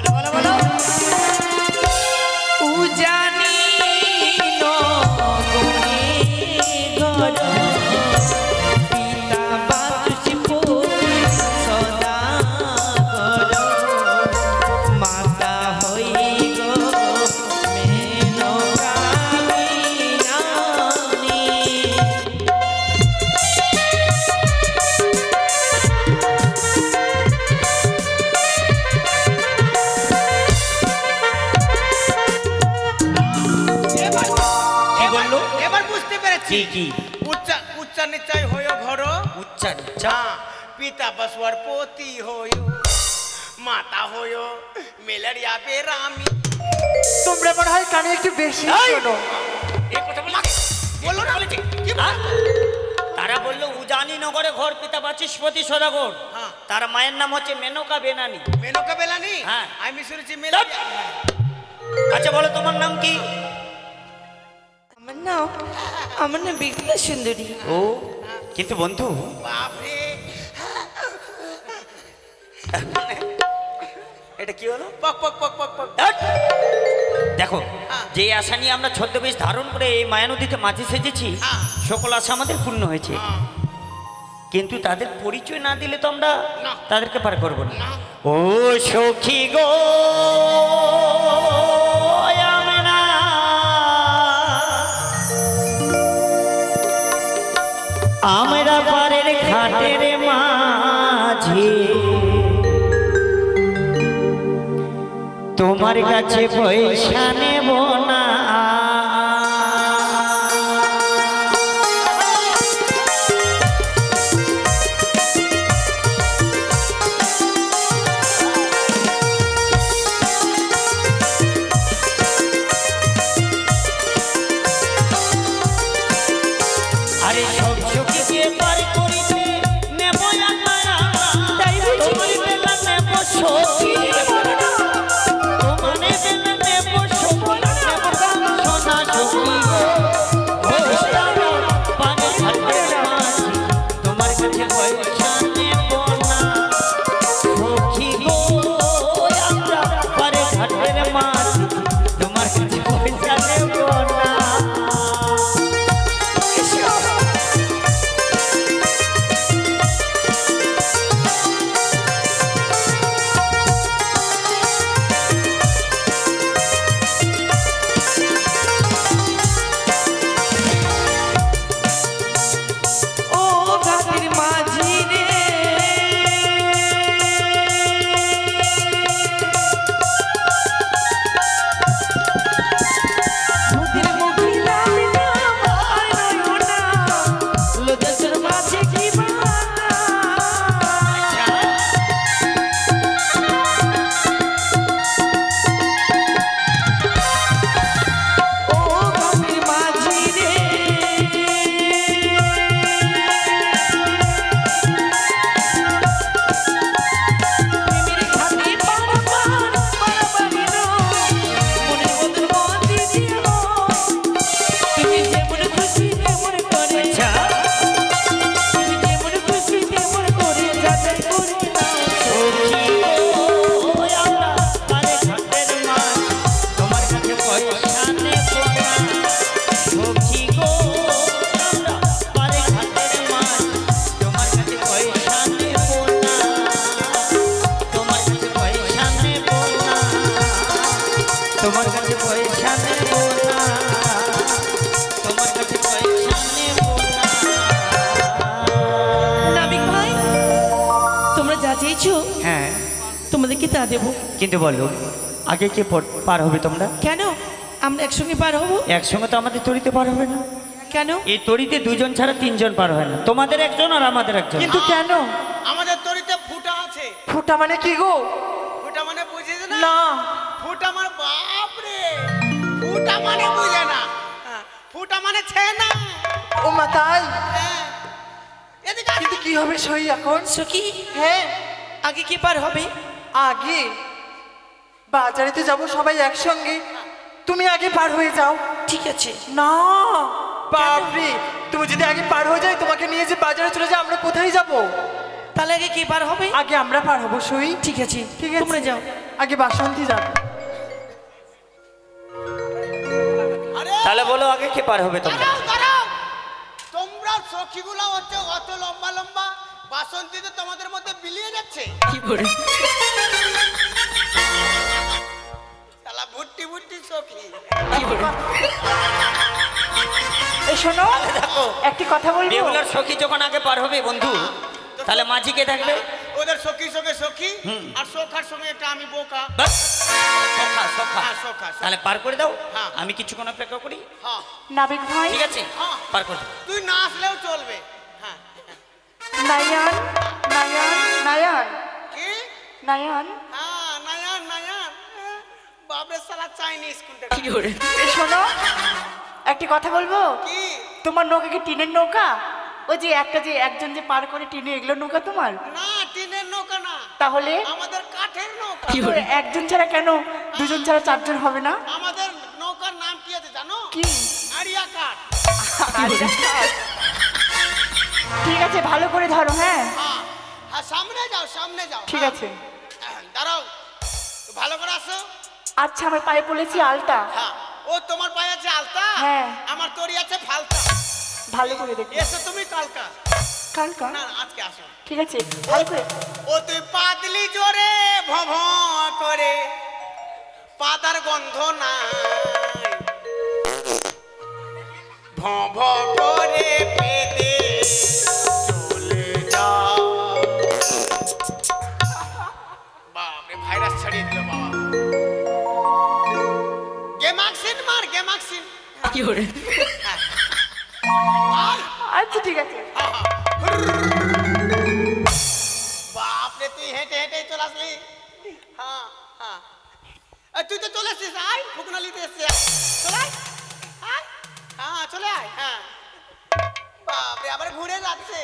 বলো, বলো, বলো। উজানি নগরে ঘর পিতা বাতুসপুর সদাগর মাতা হই গো মেনকা বিনানি। এবার কি বললো? এবার বুঝতে পেরেছি। কি? উচ্চা নিচাই হইও ঘর, উচ্চা নিচ্চা। পিতা বসবার পতি হইও, মাতা হইও ম্যালেরিয়া বেরামি। তোমরা মনে হয় কানে একটু বেশি শোনো। এই কথা বলেছে? বললো না? বলেছে? কি হ্যাঁ? বললো? তারা বললো উজানি নগরে ঘর পিতা বাচস্পতি সদাগর, হ্যাঁ। তার মায়ের নাম হচ্ছে মেনকা বেনানি। মেনকা বেলানি? হ্যাঁ। আমি শুনেছি ম্যালেরিয়া। আচ্ছা বলো তোমার নাম কি? আমার নাম বিপুলা সুন্দরী। ও, কিন্তু বন্ধু বাপরে, এটা কি হলো? পক পক পক পক পক। ধ্যাৎ! দেখো, যে আশা নিয়ে আমরা ছদ্মবেশ ধারণ করে এই মায়ানদীতে মাঝে সেজেছি, হ্যাঁ। সকল আশা আমাদের পূর্ণ হয়েছে। হ্যাঁ। কিন্তু তাদের পরিচয় না দিলে তো আমরা না। তাদেরকে পার করবো না। না। ও সখী গো আমরা, আমরা পারের ঘাটের মাঝে তোমার কাছে পয়সা নেব না। আরে সব সখীকে পার করিতে নেব আমরা, তাই তোমার বেলা নেব সখী, তোমার বেলা নেব সখী, নেব চেয়েছো হ্যাঁ, তোমাদেরকে তা দেবো। কিন্তু বলো আগে কে পার হবে তোমরা? কেন আমরা একসঙ্গে পার হবো? একসঙ্গে তো আমাদের তরিতে পার হবে না। কেন? এই তরিতে দুজন ছাড়া তিনজন পার হয় না, তোমাদের একজন আর আমাদের একজন। কিন্তু কেন? আমাদের তরিতে ফুটা আছে। ফুটা মানে কি গো? ফুটা মানে বুঝিস না? না। ফুটা মানে বাপ রে, ফুটা মানে বুঝে না। হ্যাঁ, ফুটা মানে ছেনা। ও মা তাই? হ্যাঁ। এদিকে আয়। কিন্তু কি হবে সই এখন? সখী হ্যাঁ, আগে কি পার হবে? আগে বাজারে তো যাবো সবাই একসঙ্গে, তুমি আগে পার হয়ে যাও। ঠিক আছে। না বাপরে, তুমি যদি আগে পার হয়ে যাই তোমাকে নিয়ে যে বাজারে চলে যাও, আমরা কোথায় যাব? তাহলে আগে কি পার হবে? আগে আমরা পার হবো সই। ঠিক আছে, ঠিক আছে, তোমরা যাও। আগে বাসন্তী যাবে। আরে তাহলে বলো আগে কে পার হবে তোমরা? দাঁড়াও, দাঁড়াও। তোমরা সখীগুলো হচ্ছে অত লম্বা লম্বা, বাসন্তীতে তোমাদের মধ্যে বিলিয়ে যাচ্ছে। কি করে? শালা ভুট্টি ভুট্টি সখী। কি করে? এই শোনো, একটি কথা বলবো। বেহুলার সখী যখন আগে পার হবে বন্ধু, তাহলে মাঝি কে থাকবে? ওদের সখীর সঙ্গে সখী আর সখার সঙ্গে একটা আমি বোকা। বাস, সখা সখা। হ্যাঁ, সখা, সখা। তাহলে পার করে দাও, হ্যাঁ। আমি কিছুক্ষণ অপেক্ষা করি। হ্যাঁ, নাবিক ভাই, ঠিক আছে, হ্যাঁ। পার করে দাও। তুই না আসলেও চলবে। হ্যাঁ। নায়ান নায়ান নায়ান কি? নায়ান, হ্যাঁ, নায়ান নায়ান। বাপরে শালা চাইনিজ কোনটা? কি করে? এই শোনো, একটি কথা বলবো। কি? তোমার নৌকা কি টিনের নৌকা? ওই যে একটা যে একজন যে পার করে টিনে, এগুলো নৌকা তোমার? না, টিনের নৌকা না, তাহলে আমাদের কাঠের নৌকা। কি করে? একজন ছাড়া কেন, দুজন ছাড়া চারজন হবে না? আমাদের নৌকার নাম কি আছে জানো? কি? আরিয়া কাঠ। ঠিক আছে, ভালো করে ধরো। হ্যাঁ হ্যাঁ, হ্যাঁ, সামনে যাও, সামনে যাও। ঠিক হ্যাঁ। আছে। দাঁড়াও, ভালো করে আসো। আচ্ছা, আমার পায়ে পড়েছি আলতা। হ্যাঁ, ও তোমার পায়ে আছে আলতা, হ্যাঁ। আমার তরি আছে ফালতা। ভালো করে দেখো। এসো তুমি কালকা। কালকা? না, আজকে আসো। ঠিক আছে, ভালো করে। ও তুই পাতলি জোরে ভভ করে, পাতার গন্ধ নাই, ভভ করে পেতে চলে যাও। বাপরে, ভাইরাস ছাড়িয়ে দিল বাবা। গেমাক্সিন মার, গেমাক্সিন। কি করে? আয়। আচ্ছা ঠিক আছে। বাপরে, তুই হেঁটে হেঁটে চলে আসলি। হ্যাঁ, হ্যাঁ, তুই তো চলে আসছিস। আয়, ফুকনালিতে এসছিস। চলে আয়, আয়। হ্যাঁ, চলে আয়। হ্যাঁ, বাপরে, আবার ঘুরে যাচ্ছে।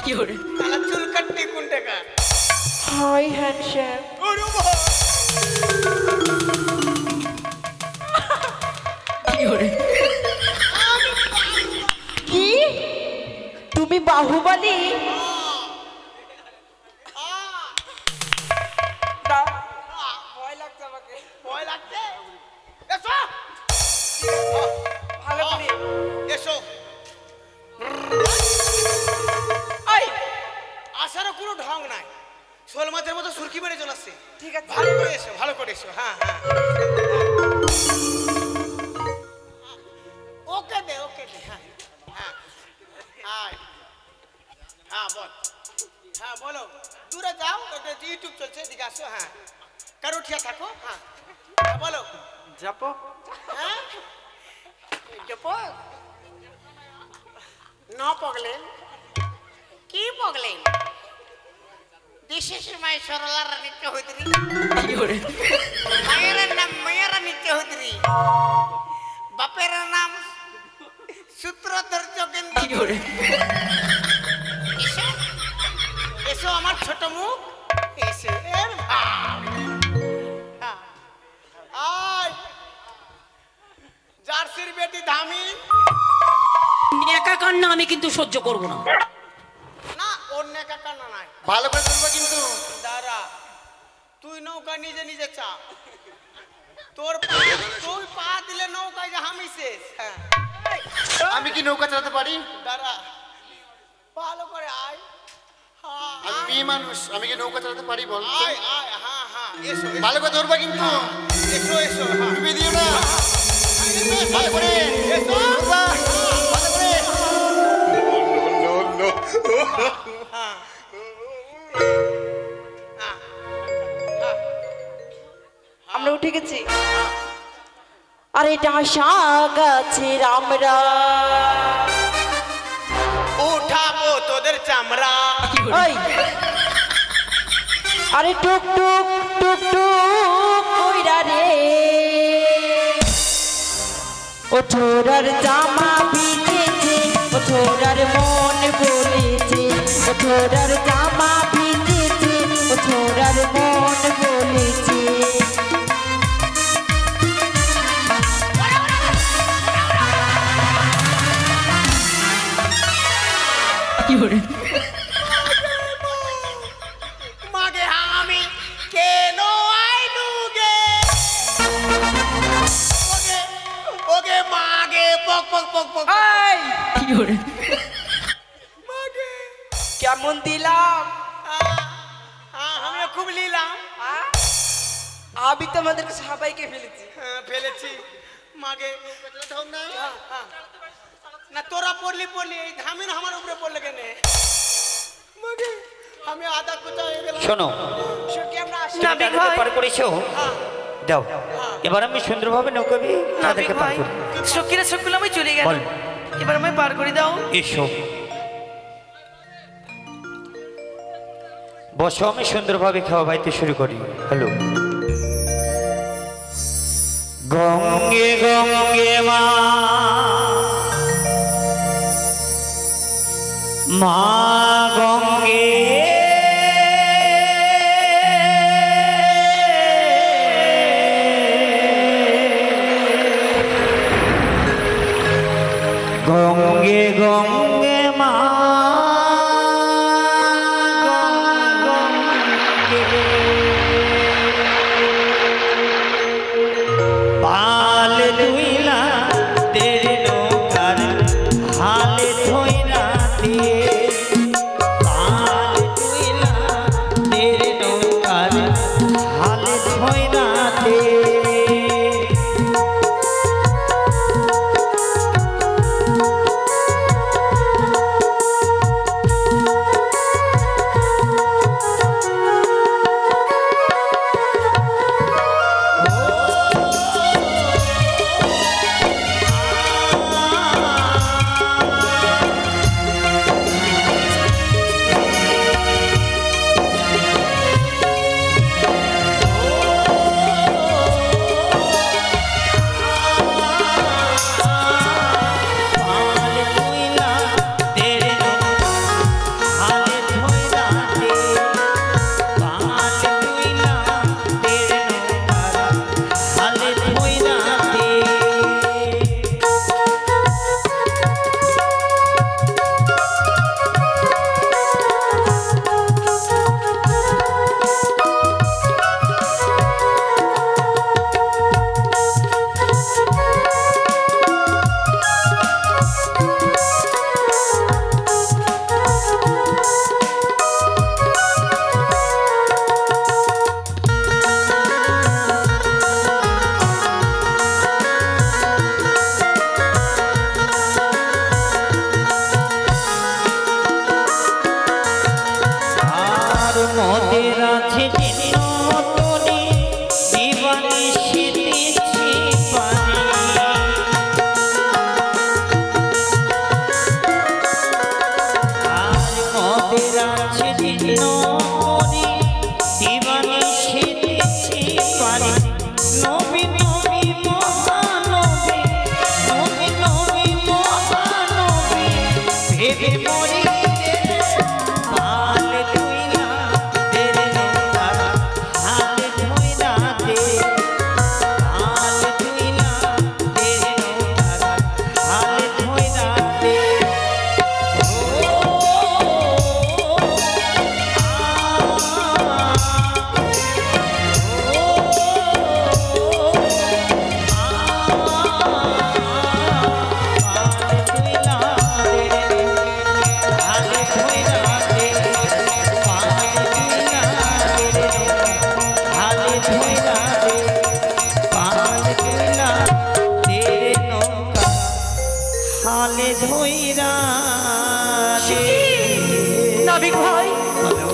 কি করে? তাহলে চুল কাটনি কোন টাকা? Hi handshake. কি করে? কি? তুমি বাহুবলী? ভয় লাগছে আমাকে, ভয় লাগছে। এসো, ভালো করে। এসো। আই, আসারও কোনো ঢং নাই, শোল মাছের মতো সুরকি মেরে চলে আসছে। ঠিক আছে। ভালো করে এসো, ভালো করে এসো। হ্যাঁ, হ্যাঁ, ওকে দে, ওকে দে। হ্যাঁ, হ্যাঁ, আয়। হ্যাঁ, বল। হ্যাঁ, বলো। দূরে যাও, ইউটিউব চলছে, এদিকে আসো। হ্যাঁ, কারো উঠিয়া থাকো। হ্যাঁ, হ্যাঁ, বলো। যাবো। হ্যাঁ, ন পগলেন, কি পগলেন? বিশেষ মাই সরলার নিত্য হইতরি, কি করে? মায়ের নাম মায়েরা নিত্য হইতরি, বাপের নাম সূত্রধর যোগেন্দ্র। কি করে? এসো, এসো আমার ছোট মুখ, এসো। এর ভাব। হ্যাঁ, আয়। জার্সির বেটি ধামি। একা কান্না আমি কিন্তু সহ্য করব না। না, অন্য কাকা না নাই। ভালো করে ধরবো কিন্তু। দাঁড়া, তুই নৌকা নিজে নিজে চা। তুই পা দিলে নৌকায় যে আমি শেষ। হ্যাঁ, আমি কি নৌকা চালাতে পারি? দাঁড়া, ভালো করে আয়। হ্যাঁ, আমি মেয়ে মানুষ, আমি কি নৌকা চালাতে পারি বল তো? আয়, আয়। হ্যাঁ, হ্যাঁ, এসো, এসো। ভালো করে ধরবা কিন্তু, এসো, এসো। হ্যাঁ, ডুবে দিও না। ভালো করে এসো। ধরবা, ভালো করে। হ্যাঁ, উঠে গেছে। আর এটা আশা গাছের আমরা উঠাবো তোদের চামড়া। ওই আরে টুক টুক টুক টুক কইরা রে ও ছোড়ার জামা ভিজেছে, ও ছোড়ার মন বলেছে, ও ছোড়ার জামা ভিজেছে, ও ছোড়ার মন বলেছে। কি করে মাগে আমি কেন আইনু গে ওগে ওগে মাগে পক পক পক পক এই কি করে মাগে কেমন দিলাম? আমি খুব লীলাম। আমি তো আমাদেরকে সবাইকে ফেলেছি। ফেলেছি মাগে না তোরা পড়লি পড়লি এই ধামিন আমার উপরে পড়লে কেনে মাগে আমি আধা কোথা হয়ে গেলাম। শোনো, সখী আমরা আসি তুমি তাদেরকে পার করেছো, দাও এবার আমি সুন্দরভাবে নৌকাবি তাদেরকে পার করি। সখীরা সবগুলো আমি চলে গেল, বল। এবার আমি পার করে দাও। এসো বসো, আমি সুন্দরভাবে খাওয়া বাইতে শুরু করি। হ্যালো গঙ্গে গঙ্গে মা মা গঙ্গে গঙ্গে গঙ্গে মা পাল দুইলা তের নৌকার হালে ধইরা দে, পাল দুইলা তের নৌকার হালে ধইরা দে। মোদের আছে নতুনি দিবানি শীতেছি পানি, আর মোদের আছে নতুনি দিবানি শীতেছি পানি। নবী নবী মহানবী, নবী নবী মহানবী ভেবে মরি নাবিক ভাই,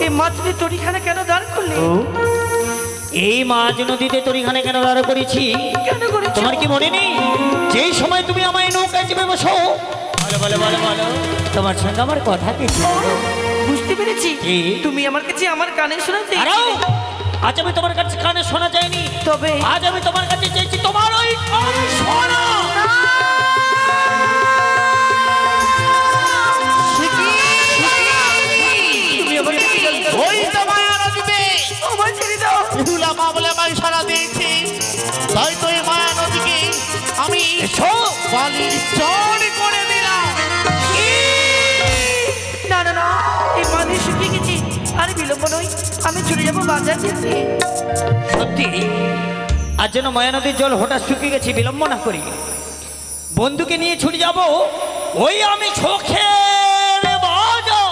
এই মাছটি তরিখানে কেন দাঁড় করলে? এই মাঝ নদীতে তোর এখানে কেন দাঁড়া করেছি? কেন করেছো? তোমার কি মনে নেই যেই সময় তুমি আমায় নৌকায় চেপে বসো? বলো বলো বলো বলো, তোমার সঙ্গে আমার কথা কি ছিল? বুঝতে পেরেছি, কি? তুমি আমার কাছে আমার কানে শোনাতে দাঁড়াও, আজ আমি তোমার কাছে কানে শোনা যায়নি, তবে আজ আমি তোমার কাছে চেয়েছি তোমার ওই কানে শোনা। তুমি আমার কাছে ওই তো মায়া নদীতে আমার ছেড়ে দাও। বেহুলা মা বলে আমায় সারা দিয়েছে, তাই তো এই মায়া নদীকে আমি বালির চর করে দিলাম। না না না, এই পানি শুকিয়ে গেছে, আরে বিলম্ব নয়, আমি চলে যাবো বাজার যেতে। সত্যি আজ যেন মায়া নদীর জল হঠাৎ শুকিয়ে গেছে, বিলম্ব না করি বন্ধুকে নিয়ে ছুটে যাব ওই আমি চোখের বাজার।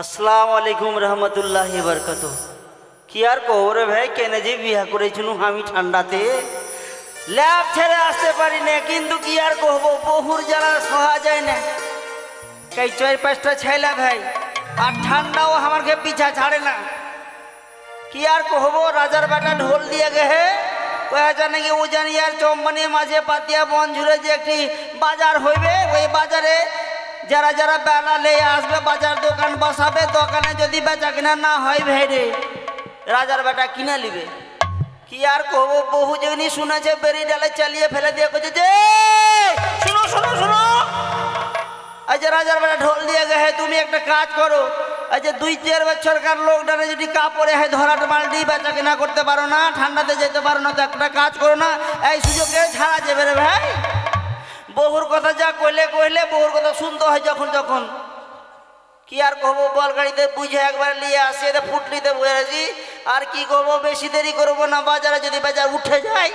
আসসালামু আলাইকুম রহমতুল্লাহি বরকত। কি আর কবরে ভাই কেনে যে বিয়া করেছিল আমি ঠান্ডাতে ল্যাব ছেড়ে আসতে পারি না, কিন্তু কি আর কহব বহুর জ্বালা সহা যায় না। এই 4-5টা ছেলে ভাই আর ঠান্ডাও আমাকে পিছা ছাড়ে না। কি আর কহব রাজার বেটা ঢোল দিয়ে গেহে কয়া জানে কি ও জানি আর চম্বনি মাঝে পাতিয়া বন ঝুড়ে যে একটি বাজার হইবে, ওই বাজারে যারা যারা বেলা লেয়ে আসবে বাজার দোকান বসাবে, দোকানে যদি বেচা কিনা না হয় ভেড়ে রাজার বেটা কিনে নিবে। কি আর কহব বহু যেখানে শুনেছে বেরি ডালে চালিয়ে ফেলে দিয়ে কছে যে শুনো শুনো শুনো, আজ রাজার বেটা ঢোল দিয়ে গেছে তুমি একটা কাজ করো, আজ 2-4 বছরকার লোকটারে যদি কাপড়ে হয় ধরাট মালটি বেচা কিনা করতে পারো না, ঠান্ডাতে যেতে পারো না, তো একটা কাজ করো না, এই সুযোগে ছাড়া যাবে রে ভাই। বহুর কথা যা কইলে কইলে বহুর কথা শুনতে হয় যখন যখন। কি আর কহবো বল গাড়িতে বুঝে একবার নিয়ে আসি, এটা ফুটলিতে বসেছি, আর কি করবো বেশি দেরি করবো না, বাজারে যদি বাজার উঠে যায়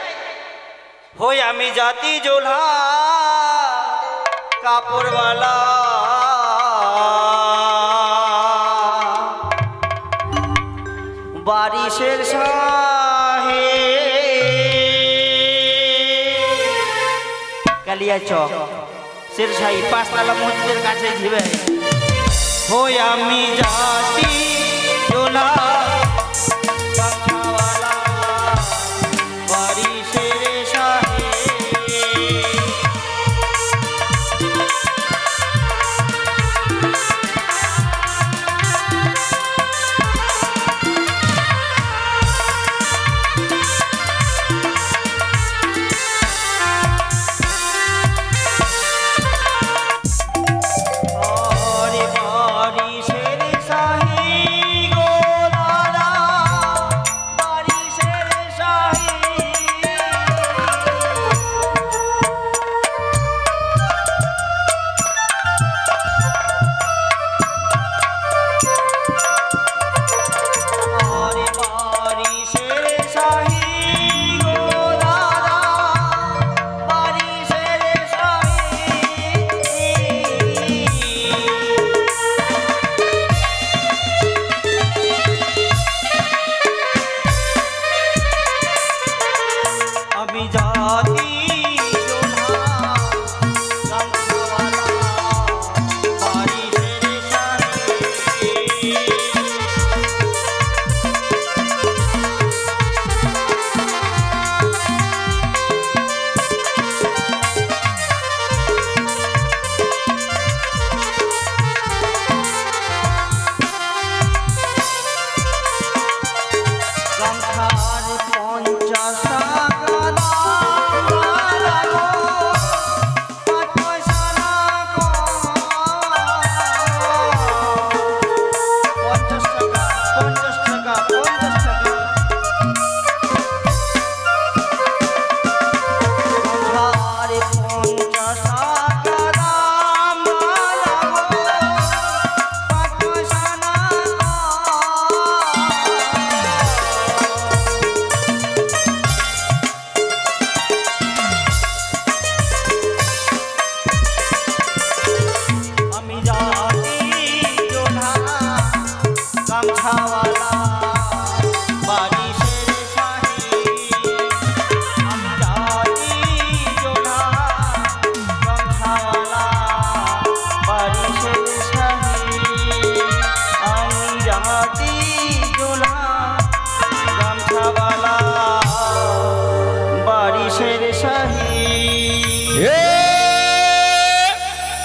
হই আমি জাতি জোলা কাপড়ওয়ালা বারিশের শাহে কালিয়া চক শেরশাহী 5 মসজিদের কাছে ঘিরে হই আমি জাতি জোলা কাঁচাওয়ালা বারিশের শাহে।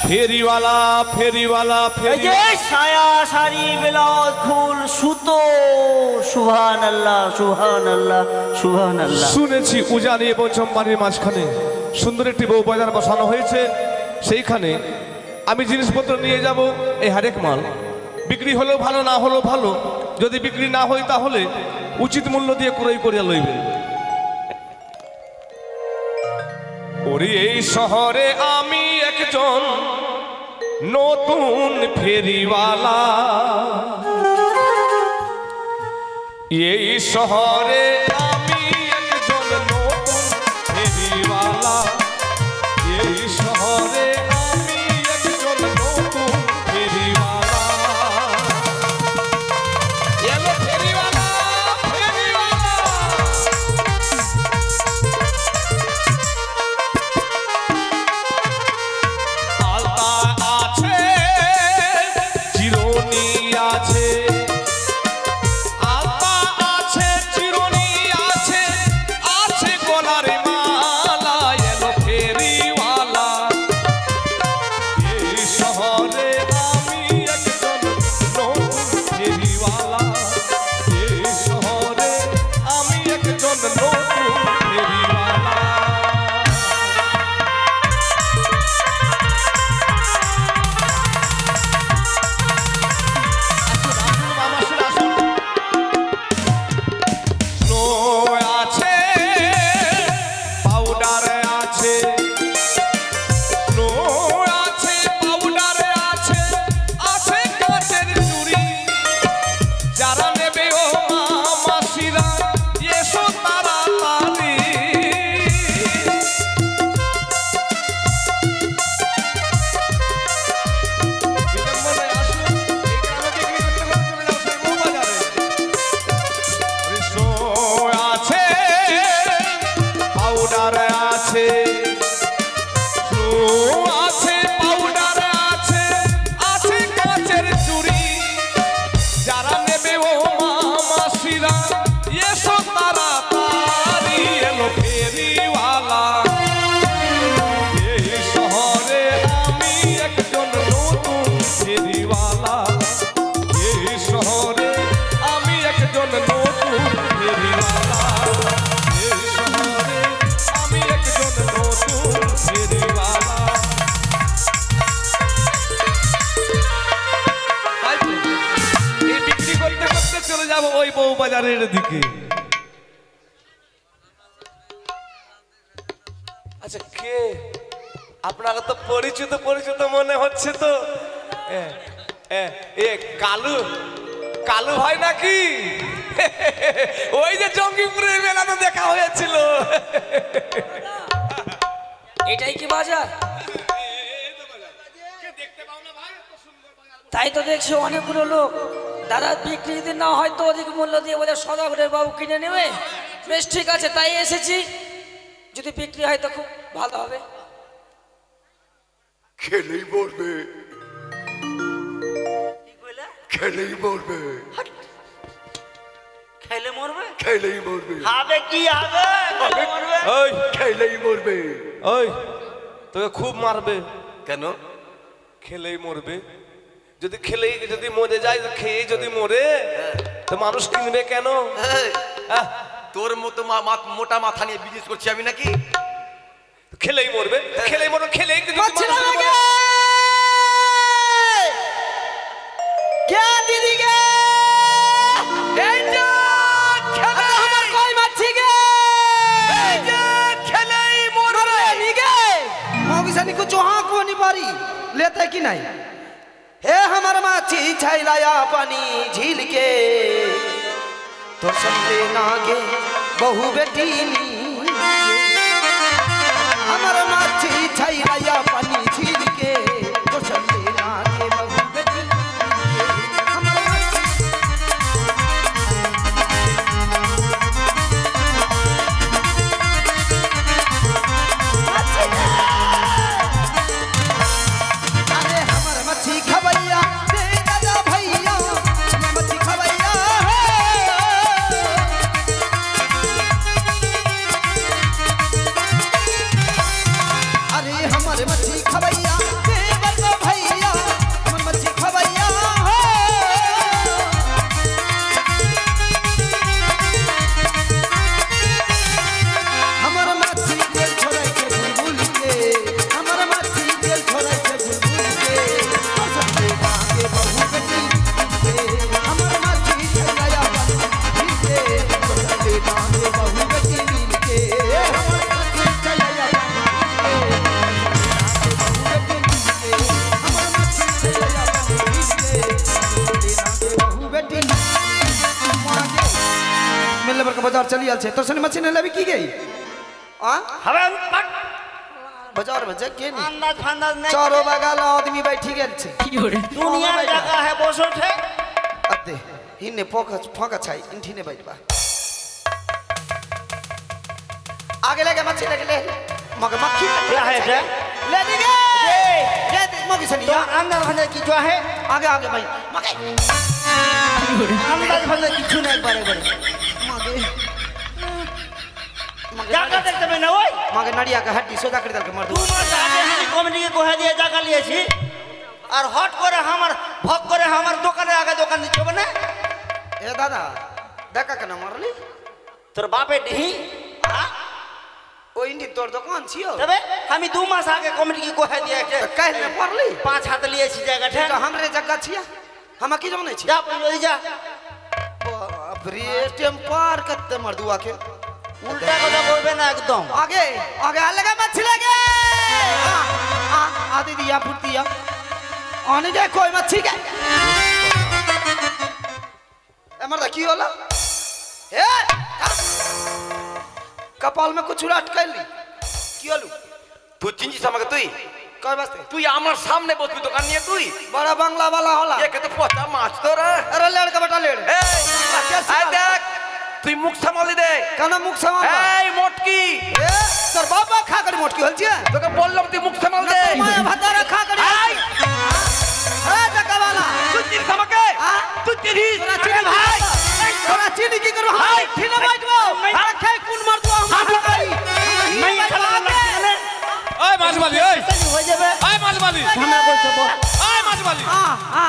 ফেরিওয়ালা ফেরিওয়ালা এই যে সায়া শাড়ি ব্লাউজ ফুল সুতো সুবহানাল্লাহ সুবহানাল্লাহ সুবহানাল্লাহ। শুনেছি উজানি এবং চম্পানির মাঝখানে সুন্দর একটি বউ বাজার বসানো হয়েছে, সেইখানে আমি জিনিসপত্র নিয়ে যাব। এই হারেক মাল বিক্রি হলেও ভালো, না হলেও ভালো। যদি বিক্রি না হয় তাহলে উচিত মূল্য দিয়ে ক্রয় করিয়া লইবে। ওরে এই শহরে আমি একজন নতুন ফেরিওয়ালা, এই শহরে আমি একজন নতুন ফেরিওয়ালা, এই শহরে আমি একজন নতুন ফেরিওয়ালা। এলো ফেরিওয়ালা ফেরিওয়ালা। আলতা আছে, চিরুনি আছে, আলতা আছে, চিরুনি আছে, আছে গলার মালা। এলো ফেরিওয়ালা, এই শহরে আমি একজন নতুন ফেরিওয়ালা, এই শহরে আমি একজন নতুন ফেরিওয়ালা। স্নো আছে, পাউডার আছে, স্নো আছে, পাউডার আছে, আছে কাচের চুড়ি। যারা নেবে ও মাসিরা এসো তাড়াতাড়ি। বিলম্বনে আসুন, এই গ্রামে বিক্রি করতে করতে চলে যাও সেই বউ বাজারে। স্নো আছে, পাউডার আছে, স্নো আছে, পাউডার আছে, আছে কাচের চুড়ি। যারা নেবে ও মাসিরা এসো তাড়াতাড়ি। এলো ফেরিওয়ালা, এই শহরে আমি একজন নতুন ফেরিওয়ালা, এই শহরে আমি একজন নতুন ফেরিওয়ালা, এই শহরে আমি একজন নতুন ফেরিওয়ালা। তাই তো, এই বিক্রি করতে করতে চলে যাব ওই বউ বাজারের দিকে। আচ্ছা কে? আপনাকে তো পরিচিত পরিচিত মনে হচ্ছে তো। এ কালু, কালু ভাই নাকি? ওই যে জঙ্গিপুরের মেলাতে দেখা হয়েছিল। এটাই কি বাজার? তাই তো দেখছি অনেকগুলো লোক। দাদা বিক্রি যদি না হয় তো অধিক মূল্য দিয়ে বলে সদাগরের বাবু কিনে নেবে। বেশ ঠিক আছে, তাই এসেছি। যদি বিক্রি হয় তো খুব ভালো হবে। খেলেই মরবে, খেলেই মরবে, খেলে মরবে, খেলেই মরবে, হবে কি হবে? মরবে। ওই খেলেই মরবে। ওই তোকে খুব মারবে। কেন? খেলেই মরবে। যদি খেলেই যদি মরে যায়, খেয়ে যদি মরে তো মানুষ কিনবে কেন? এই, আহ, তোর মতো মোটা মাথা নিয়ে বিজনেস করছি আমি নাকি? খেলেই মরবে, খেলেই মরবে, খেলেই যদি মানুষ মরে। लेते कि नहीं हे हमार माची छैलाया पानी झील के तो संगे नागे बहु बेटी हमार माची छैलाया पानी झील के तो संगे नागे बहु बेटी हमार माची अरे हमार मच्छी खबैया दे दादा भैया मच्छी खबैया अरे हमारे मच्छी बाजार चली आल तोर सने मछली लेबी की गई हवे बाजार में जगे नहीं अंदाज फंदाज नहीं चारों बगल आदमी बैठी गेल छे दुनिया जगह है बसो छे अते हिने फोका छाई इंठीने बैठबा आगे लगे मछली ले मगर मक्खी क्या है रे ले दी गे ले मगी सनी तो अंदर फंदे की जो है आगे आगे भाई मगे अंदाज फंदे की छूने बारे बारे क्या कर देखते मैं ना ओए मगे नड़िया का हड्डी सोजा कर दल के मार तू मत आगे हनी कॉमेडी के कोहा दिया जागा लिए छी और हट करे हमर भग करे हमर दुकान आगे दुकान दी बने ए दादा देखा के ना मारली तोर बापे ढी ओ इंडी तोर दुकान छियो तबे हमी 2 मास आगे कॉमेडी की कोहा दिया के कह ने मारली 5 हाथ लिए छी जगह ठे तो हमरे जगह छिया हम की जाने छी जा पहिले जा बाप रे टेम्पर कत्ते मर्दुआ के उल्टा को बोलबे ना एकदम आगे आगे आ लगा मत लगे आ दीदी या फुट दिया आने दे कोई मच्छी के ए मर्दा की होला ए कपाल में कुछ अटकैली की होलू तू चिंजी समझ तुई कई वास्ते তুই আমার সামনে বসবি দোকান নিয়ে তুই बड़ा बंगला वाला होला একে তো পচা মাছ তো রে अरे लेड़ के बेटा लेड़ এই দেখ তুই মুখ সামালি দে काना मुख समान এই মোটকি ए तोर बाबा खा कर मोटकी होल छिए তোকে বললাম তুই মুখ সামাল দে मैं भतारा खा कर ए टका वाला তুই চিনি আমাকে তুই চিনি तोरा चीनी की करू हाय ठीना बैठबो रखे कुन मार दो हम लगाई मैं चला ले ओए माछवाली ओए हो जाबे ओए माछवाली हमरा বলছে বল ओए माछवाली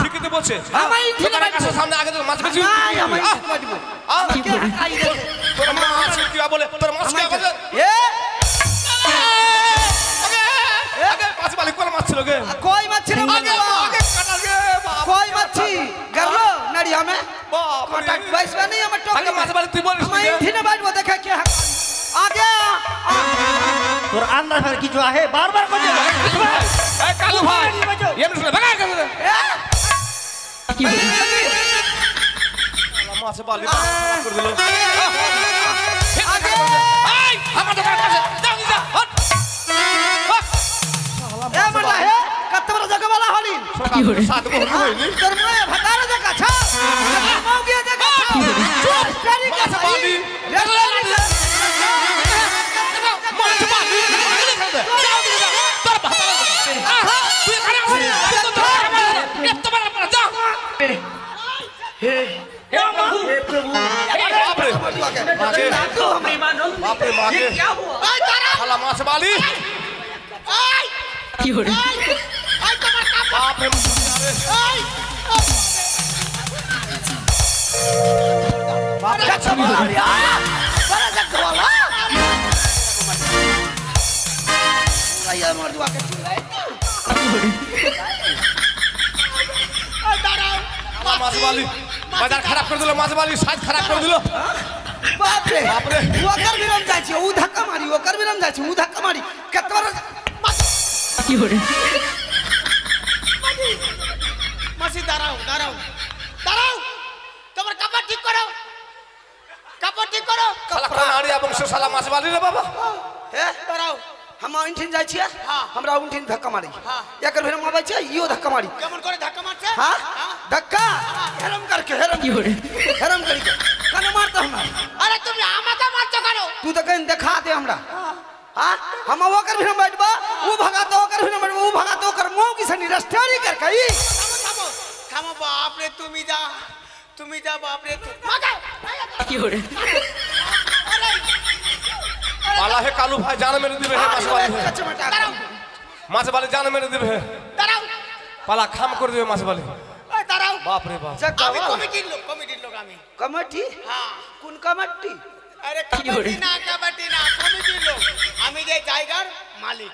ठीक है तो বলছে আমি ঠিনা দোকানের কাছে সামনে আগে তো মাছ বেচি আমি बैठबो তোর মাছ কি বলে তোর মাছ কি বলে ए আগে মাছवाली কোন মাছ ছিল গে कोई मच्छी नहीं আগে আগে কাটা গে বাপ कोई मच्छी कर लो नड़िया में बाप कांटेक्ट बैसवा नहीं हमें আগে टोकरी माछवाली তুই বলিস मैं ठीना बैठबो देखे के आगे তোর अंदर फिर की जो है बार-बार को दे ए कालू भाई ये मुझे भगा कर दे माछवाली कर दिलो आगे এই আমার দোকান কাছে যাও যা হট ए मरला है कत्तर जगह वाला होली सात को होइली तोर मैं भतारा जगह छा मौगी जगह चुप करी के माछवाली माछवाली जाओ তোর বাবা তুই খারাপ তো তোর এত বড় বড় যাও हे प्रभु बाप रे मागे बाप रे मागे साला माछवाली কি হরে बाप रे बाप रे बड़ा जगह वाला या मार दुआ के माछवाली बाजार खराब कर दिलो माछवाली साइज खराब कर दिलो बाप रे बाप रे ओकर विरम जाय छै उ धक्का मारी ओकर विरम जाय छै उ धक्का मारी कत्तर কি হরে मसी दाराओ दाराओ दाराओ তোমার কাপড় ঠিক করো কাপড় ঠিক করো साला कनाड़ी এবং साला माछवाली रे बाबा हे दाराओ हम इंठिन जाय छियै हमरा इंठिन धक्का मारी एकर विरम आबै छै इयो धक्का मारी केमन करे धक्का मारछे हां धक्का हेरम करके हेरम কি হরে हेरम करके कने मारता हमरा अरे तुम আমাকে মারছো কেন तू तो कहीं दिखा दे हमरा हां हम ओकर विरम बैठबा उ भगातो ओकर विरम बैठबा उ भगातो ओकर मौ की सनी रस्टारी कर कई থামো বাপ রে তুমি যা বাপ রে কি হরে पाला है कालू भाई जान में नहीं दिबे है माछवाली माछवाली जान में नहीं दिबे है दाराओ पाला खाम कर दिबे माछवाली ए दाराओ बाप रे बाप আমি কমিটির লোক আমি কমিটি হ্যাঁ কোন কমিটি আরে কমিটি না কমিটির লোক আমি যে জায়গার মালিক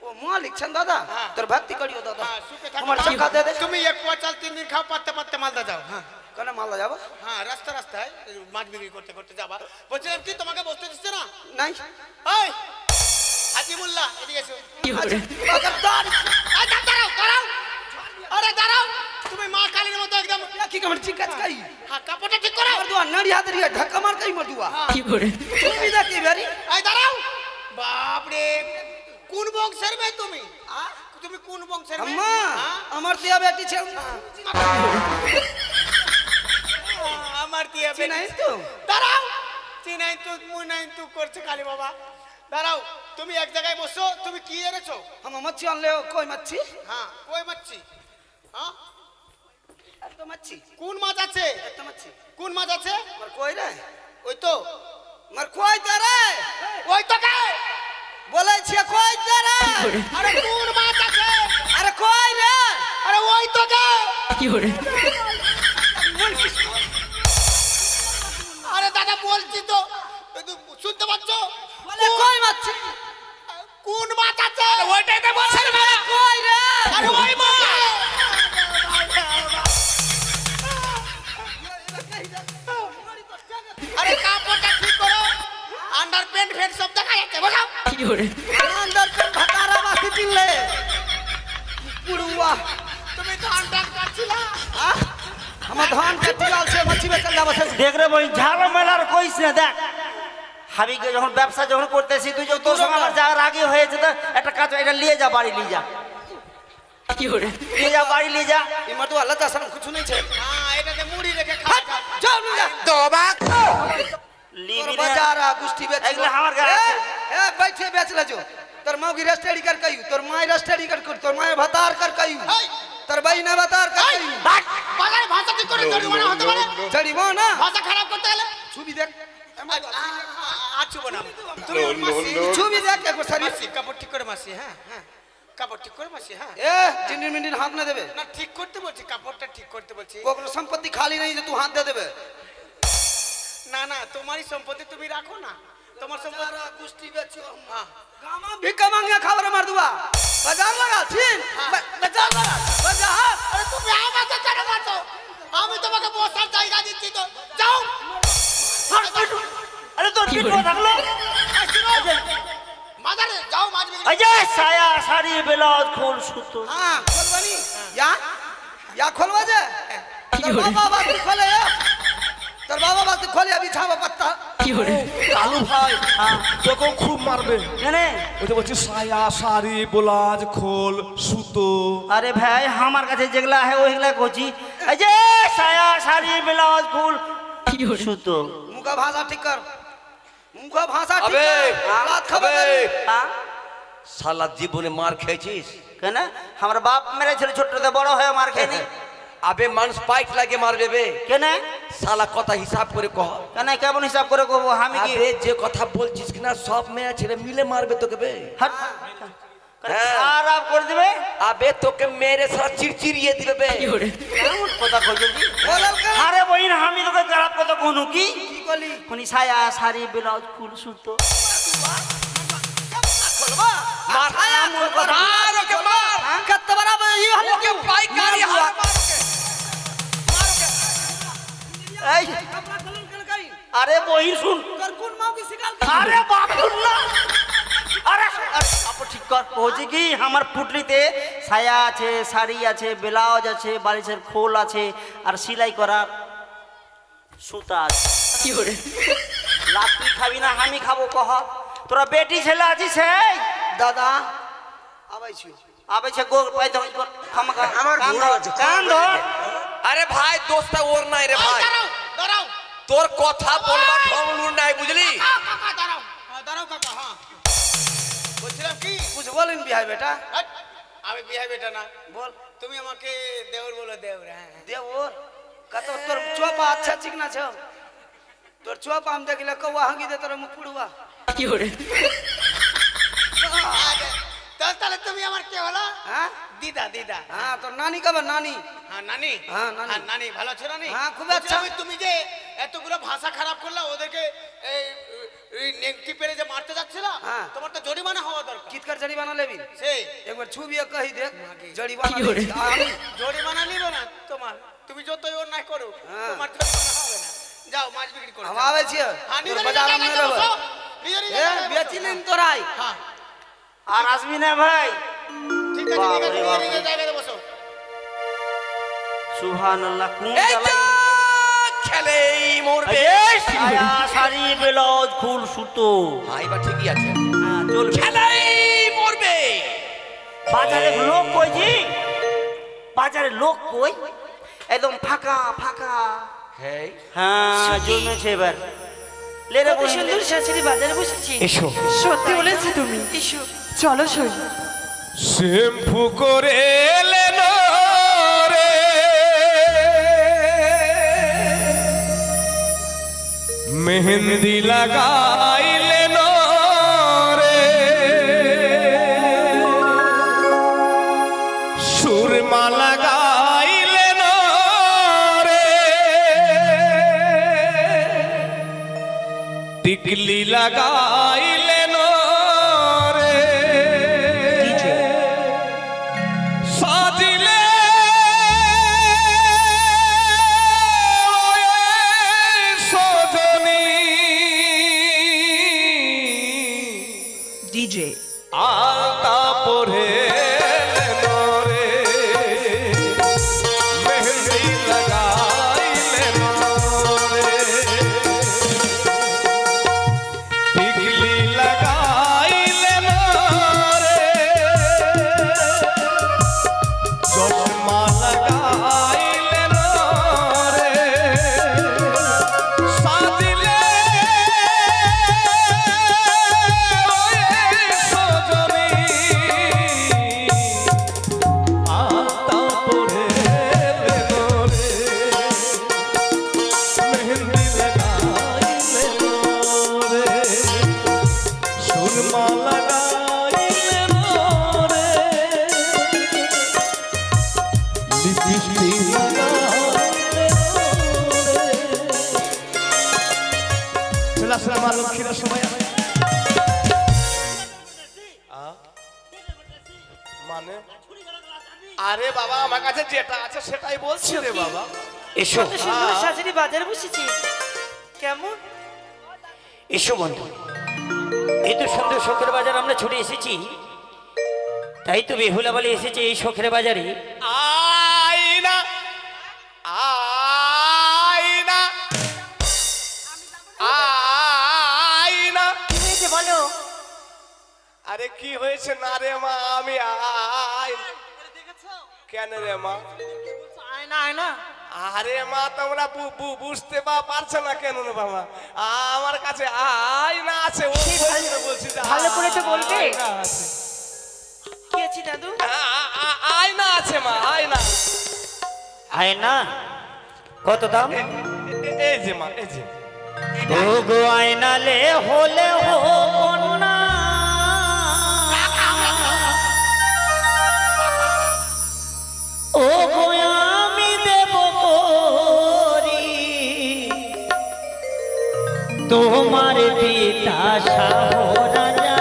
ও মালিক ছন দাদা তোর ভক্তি করিও দাদা আমার টাকা দে দে তুমি এক পচাল 3 दिन খাও পত্তে পত্তে মাল দে যাও হ্যাঁ কেন মালদা যাবো? হ্যাঁ রাস্তা রাস্তায় মাছ বিক্রি করতে করতে যাবা। বলছিলাম কি তোমাকে বসতে দিচ্ছে না? নাই। ওই হাজি মোল্লা এদিকে এসো। দাঁড়াও দাঁড়াও, আরে দাঁড়াও, তুমি মা কালীর মতো একদম কি কামড় ঠিক আছে কাই? হ্যাঁ কাপড়টা ঠিক করো। মার দুয়া নাড়ি হাতে রিয়া ধাক্কা মার কাই মার দুয়া। কি করে? তুমি দেখি বাড়ি। এই দাঁড়াও, বাপ রে কোন বংশের মেয়ে তুমি? তুমি কোন বংশের মেয়ে? আম্মা আমার দিয়া বেটি ছে। আমার দিয়া বেটি চিনাই তো? দাঁড়াও, চিনাই তো মুনাই তো করছে কালী বাবা। দাঁড়াও, তুমি এক জায়গায় বসো। তুমি কি এনেছো? আমার মাছি আনলে কই মাছি? হ্যাঁ কই মাছি? হ্যাঁ এত মাছি। কোন মাছ আছে? এত মাছি। কোন মাছ আছে? মার কই রে? ওই তো। মার কই দে রে? ওই তো কে বলেছি কই দে রে? আরে কোন মাছ আছে? আরে কই রে? আরে ওই তো কে? কি করে? আরে দাদা বলছি তো, শুনতে পাচ্ছ? বলে কই মাছি? কোন মাছ আছে? ওইটাই তো বলছেন। কই রে? আরে ওই মাছ। আরে কাপড়টা ঠিক করো, আন্ডার প্যান্ট ফ্যান্ট সব দেখা যাচ্ছে। বোঝাও কি করে? আন্দার পেন ভাতারা বাকি দিলে পুরুয়া। তুমি তো আন্ডার কাটছিলা। আমার ধান কাটি লালছে মাছি বেচা যাবে। দেখ রে বই ঝামেলার কইস না। দেখ হাবিকে যখন ব্যবসা যখন করতেছি তুই তোর সঙ্গে আমার যাওয়ার আগে হয়েছে, তো একটা কাজ এটা নিয়ে যা, বাড়ি নিয়ে যা। কি করে? নিয়ে যা, বাড়ি নিয়ে যা। ইমার তো আল্লাহ দাসান কিছু নেই ছে। হ্যাঁ এটাতে মুড়ি রেখে খাওয়া যায়। যাও না যা। দবাক তোর বাজারা গুষ্টি বেচ। এগুলা আমার গায়ে আছে। এ बैठे बेचला जो তোর মাউगी रेस्टडी कर कयू, তোর माय रेस्टडी कर তোর माय भतार कर कयू, তোর भाई ना भतार कर कयू। বাজারে ভাষা ঠিক করে তড়ি বানা হতে পারে। चढ़ी वो ना ভাষা খারাপ করতে গেলে छुबी देख। আচ্ছা বনা তুমি মাসি छुबी देख एक बार शरीर। মাসি কাপড় ঠিক করে মাসি। হ্যাঁ হ্যাঁ কাপড় ঠিক করে মাসি। হ্যাঁ ए जिंदिन मिंदिन हाथ ना देबे। না ঠিক করতে বলছি, কাপড়টা ঠিক করতে বলছি। कोकरो संपत्ति खाली नहीं जो तू हाथ दे देबे। না না তোমারই সম্পত্তি তুমি রাখো না। তোমার সম্পত্তি गुष्टी बेचो। হ্যাঁ गामा भिक्का मांगे खबर मार दुआ। बाजार लगा छीन। बाजार लगा। बाजार। আরে তুমি আমাকে কেন মারছো? আমি তোমাকে বসার জায়গা দিচ্ছি তো যাও। আরে তোর কি কথা থাকলো? মাজারে যাও মাছ বিক্রি। এই যে সায়া শাড়ি ব্লাউজ খোল সুতো। हां खोलवानी। या खोलवा जे। তোর বাবা বাতি খোলে। তোর বাবা বাতি খোলে अभी ছাবা पत्ता। কি করে? কালু ভাই তোকেও খুব মারবে। কেনে? ওই তো বলছি সায়া শাড়ি ব্লাউজ খোল সুতো। আরে ভাই আমার কাছে যেগুলা है ওইগুলা কোচি। এই যে সায়া শাড়ি ব্লাউজ খোল কি করে? সুতো। मुका भाषा ठीक कर। मुका भाषा ठीक अबे, कर। बात खबर अबे। হ্যাঁ শালা জীবনে মার খেয়েছিস? কেন? আমার বাপ মেরে ছিল ছোটতে বড় হয়ে মার খেয়ে। আবে মানুষ পাইট লাগে মারবে বে। কেন? শালা কথা হিসাব করে কহ। কেন কেমন হিসাব করে কবো আমি কি? আবে যে কথা বলছিস কিনা সব মেয়ে ছেলে মিলে মারবে তোকে বে। হাট। হ্যাঁ। খারাপ করে দিবে। আবে তোকে মেরে সারা চিরচিরিয়ে দিবে বে। কি করে? কেমন কথা কইছিস? बोलल कर। আরে বইন আমি তোকে খারাপ কথা কোন কি? की बोली? কোনি সায়া শাড়ি ব্লাউজ খোল সুতো। खोलवा। मार। आया मोर को मार ओके मार। कत्ते बराबर ये हल ओके पाइकारी हाल मार ओके। এই कपड़ा खोल कर गई। আরে বইন শুন। कर कौन माऊ की शिकाल। আরে বাপ শুন না। আরে কাপড় ঠিক কর। হচ্ছে কি আমার পুটলিতে সায়া আছে, শাড়ি আছে, ব্লাউজ আছে, বালিশের খোল আছে, আর সেলাই করার সুতা আছে। কি করে? লাতি খাবি না আমি খাবো কহ? তোরা বেটি ছেলে আছিস সেই दादा আবাই छु। আবে সে গো পাই তো খামাকা আমার কান ভুল ধর, আছে। কান ধর। আরে ভাই দোস্তা ওর নাই রে ভাই। দাঁড়াও দাঁড়াও তোর কথা বলবার ঢং নাই বুঝলি? কাকা দাঁড়াও। হ্যাঁ দাঁড়াও কাকা। হ্যাঁ বলছিলাম কি कुछ बोलन बिहाय बेटा। হাট, আমি বিয়ে বেটা না। बोल। তুমি আমাকে দেওর বলো দেওর। হ্যাঁ दे और कतो तोर चोपा अच्छा चिकना छ। तोर चोपा हम देखले कौवा हंगी दे तोर मुख पुड़वा। কি করে? তাহলে তুমি আমার কে হলো? हां দিদা দিদা। हां तो नानी कब नानी। হ্যাঁ নানি। হ্যাঁ, নানি। নানি ভালো আছো নানি? হ্যাঁ, খুব বলছিলাম আচ্ছা। তুমি যে এতগুলো ভাষা খারাপ করলা ওদেরকে এই এই নেংটি পেরে যে মারতে যাচ্ছিলা হ্যাঁ। তোমার তো জরিমানা হওয়া দরকার। কিতকার জরিমানা লেবি সেই একবার ছুবিয়ে কহি দেখ জরিমানা লেবি। আর আমি জরিমানা নিবে না তোমার, তুমি যতই অন্যায় করো হ্যাঁ। তোমার জরিমানা হবে না। যাও মাছ বিক্রি করো। हम आवे छिए হ্যাঁ, নিজের बाजार নিজের में জায়গায় रहबो বসো। নিজের নিজের ए জায়গায় বসো। बेचिलिन तोराई হ্যাঁ আর আসবি না ভাই? ঠিক আছে, ঠিক আছে, বাপরে নিজের বাপ। নিজের জায়গায় বসো। সুবহানাল্লাহ, কোন এই তো জ্বালায় খেলেই মরবে সায়া শাড়ি ব্লাউজ ফুল সুতো। হাই বা ঠিকই আছে হ্যাঁ, চলবে। খেলেই মরবে বাজারে লোক কই জি? বাজারে লোক কই? একদম ফাঁকা ফাঁকা। হেই হ্যাঁ, জমেছে এবার। লে রে কত বন্ধু। সুন্দর শাশুড়ি বাজারে বসেছি। এসো। সত্যি বলেছি তুমি। এসো। চলো সই। শ্যাম্পু করে এলেন রে মেহেন্দি লাগাইলেন রে সুরমা লাগাইলেন রে টিকলি লাগাইলেন রে সাজিলে সজনী ডিজে আলতা পরে রে মেহেন্দি লাগাইলেন রে টিকলি লাগাইলেন রে চশমা লাগাইলেন রে সাজিলে সজনী আলতা পরে রে মেহেন্দি লাগাইলেন রে সুরমা লাগাইলেন রে লিপস্টিক লাগাইলেন রে। চলে আসলে আমার লক্ষ্মীরা সবাই মানে আরে বাবা আমার কাছে যেটা আছে সেটাই বলছি রে বাবা। এসো কত সুন্দর শাশুড়ি বাজারে বসেছি। কেমন? এসো বন্ধু, এই তো সুন্দর শখের বাজার আমরা ছুটে এসেছি। তাই তো বেহুলা বলে এসেছে এই শখের বাজারে। আয়না আয়না আয়না। কি হয়েছে বলো? আরে কি হয়েছে না রে মা? আমি কেন রে মা? আয়না আয়না আরে মা তোমরা বুঝতে পারছো না কেন রে বাবা? আমার কাছে আয়না আছে, ও বলছি যে ভালো করে তো বলবে। আয়না আছে। কি আছে দাদু? আয়না আছে মা, আয়না। আয়না কত দাম? এই যে মা, এই যে ও গো আয়না লে হলে হো কন্যা, ও গো আমি দেব করি তোমার পিতা শাহ রাজা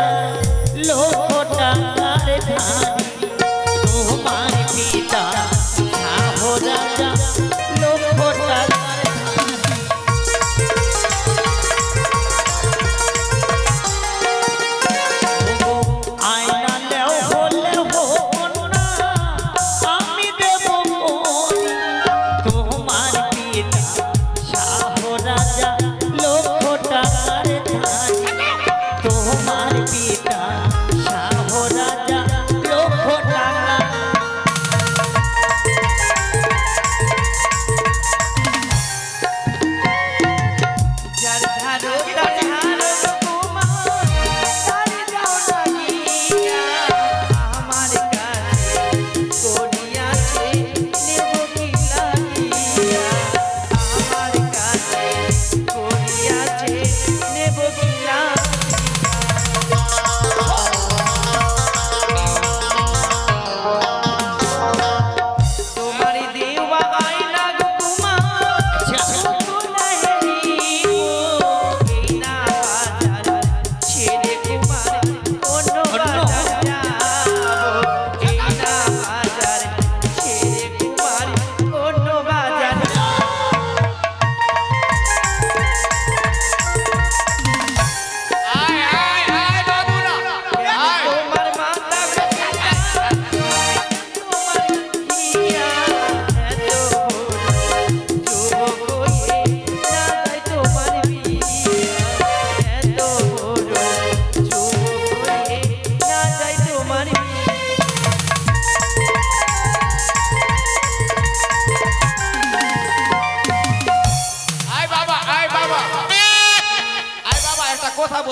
লক্ষ টাকার ধানী, তোমার পিতা শাহ রাজা লক্ষ টাকার আয়না লেও হলে হো কন্যা, আমি দেব করি তোমার পিতা শাহ রাজা লক্ষ টাকার ধানী,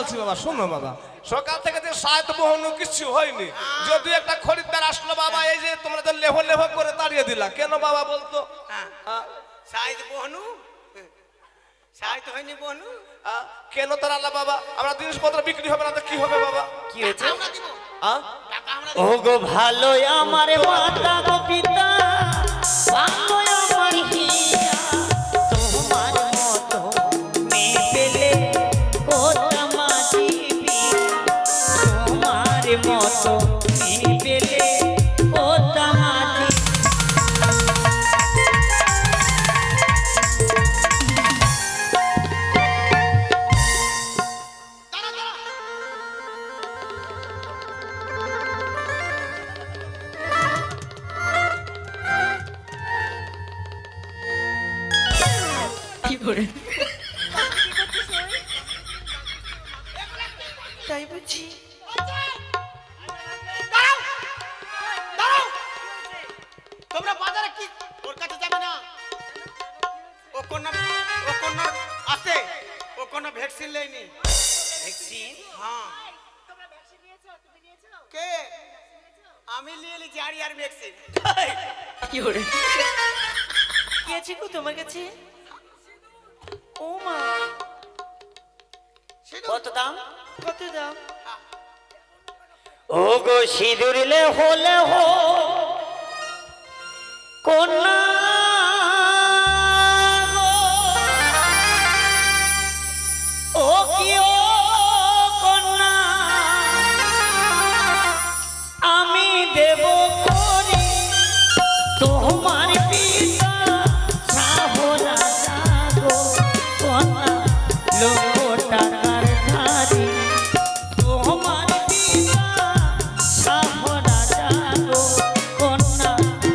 বলছি বাবা, শোনো বাবা, সকাল থেকে যে সাহায্য বহন কিছু হয়নি। যদি একটা খরিদ্দার আসলো বাবা, এই যে তোমরা তো লেভ লেভ করে তাড়িয়ে দিলা কেন বাবা বলতো? সাইজ বহনু সাইজ হয়নি বহনু কেন তাড়ালা বাবা? আমরা জিনিসপত্র বিক্রি হবে না তো কি হবে বাবা? কি হয়েছে? আমরা দিব টাকা আমরা ও গো ভালো আমার মাতা গো পিতা, ভালো আমার হিয়া, তোমার মতো মেয়ে পেলে কোটা মাটি পিয়া, তোমার মতো মেয়ে পেলে কোটা মাটি। তাই বুঝি? দাঁড়াও দাঁড়াও, তোমরা বাজারে কি ওর কাছে যাবে না? ও কোন আছে, ও কোন ভ্যাকসিন লেনি। ভ্যাকসিন? হ্যাঁ কে? আমি নিয়ে নিয়েছি আর ভ্যাকসিন। কি করে কি আছে গো তোমার কাছে? ও মা, কত দাম? কত দাম? ও গো সিঁদুরলে হলে হো কন্যা গো, ও কি ও কন্যা, আমি দেব করি তোমার পিতা সাহরা জাগো, কন্যা লক্ষ টাকার ধারি, তোমার পিতা সাহরা জাগো, কন্যা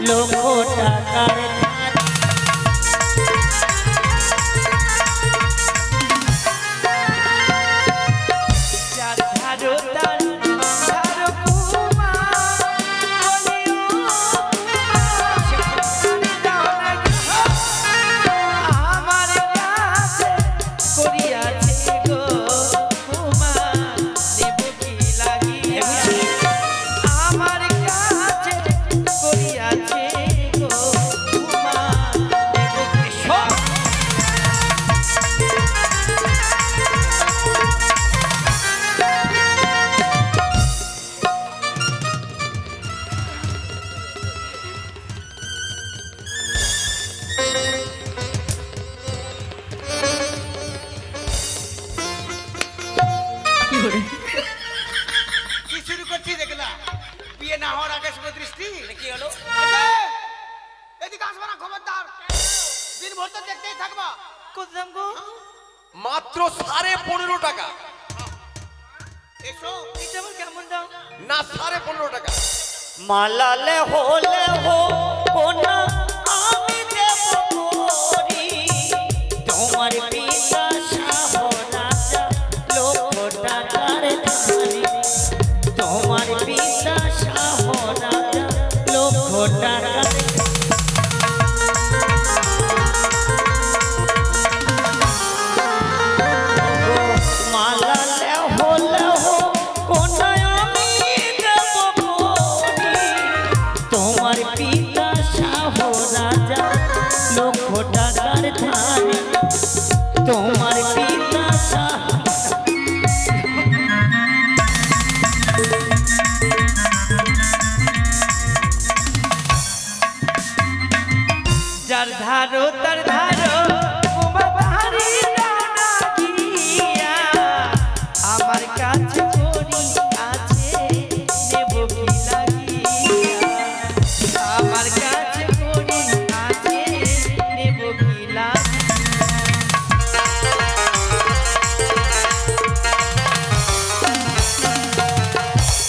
লক্ষ টাকার ধারি। যার ধারো তার ধারো কুমা, বলিও আমার কাছে করিয়াছে গো কুমা, নেব কি লাগিয়া, আমার কাছে করিয়াছে গো কুমা, নেব কি কি শুরু করছি দেখলা? বিয়ে না হওয়ার আগে শুভ দৃষ্টি। কি হলো? এদিকে আসবা না, খবরদার। দিন ভর তো দেখতেই থাকবা। কত দাম গো? মাত্র 15.5 টাকা। এসো এটা আবার কেমন দাম? না 15.5 টাকা। মালালে হলে হো কন্যা, আমি দেব করি তোমার পিতা সাহরা লক্ষ টাকার ধারি, তোমার পিতা সাহরা লক্ষ টাকার। মালালে হলে হো কন্যা, আমি দেব করি তোমার পিতা সাহরা লক্ষ টাকার ধারি, তোমার পিতা যার ধারো তার ধারো কুমা, বাড়ি ডানা গিয়া, আমার কাছে করি আছে, নেব কি লাগিয়া, আমার কাছে করি আছে, নেব কি লাগিয়া।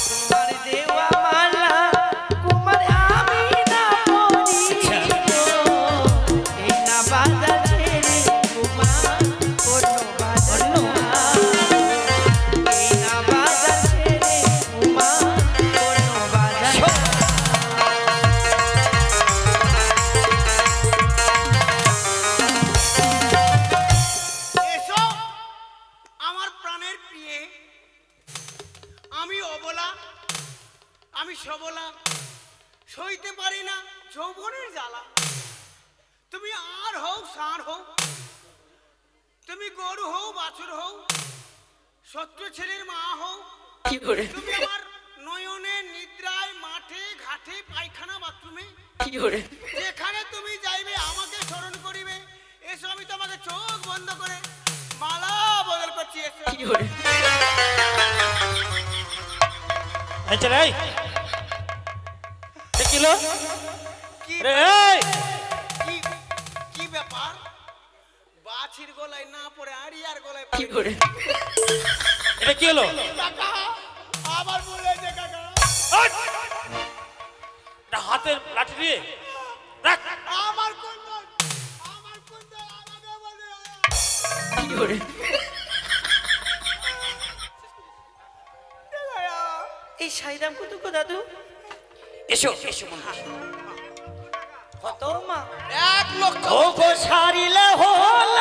তোমার দেওয়া মালা কুমার আমি না পরি গো, এই না বাজার ছেড়ে কুমার অন্য বাজার না, এই না আমি অবলা, আমি সবলা, সইতে পারি না যৌবনের জ্বালা। তুমি আর হও ষাঁড় হও, তুমি গরু হও বাছুর হও, শত্রু ছেলের মা হও, তুমি আমার নয়নে নিদ্রায় মাঠে ঘাটে পায়খানা বাথরুমে যেখানে তুমি যাইবে আমাকে স্মরণ করিবে। এসো আমি তোমাকে চোখ বন্ধ করে মালা বদল করছি। এসো কি ব্যাপার? বাছির গলায় না পড়ে আড়িয়ার গলায় এটা কি হলো? আবার বলেছে কাকা, হাতের লাঠি দিয়ে রাখ। আমার কোন আমাকে বলে এই শাড়ির কত গো দাদু? এসো এসো মনে কত মা? 1 লক্ষ। ও গো সারিলে হল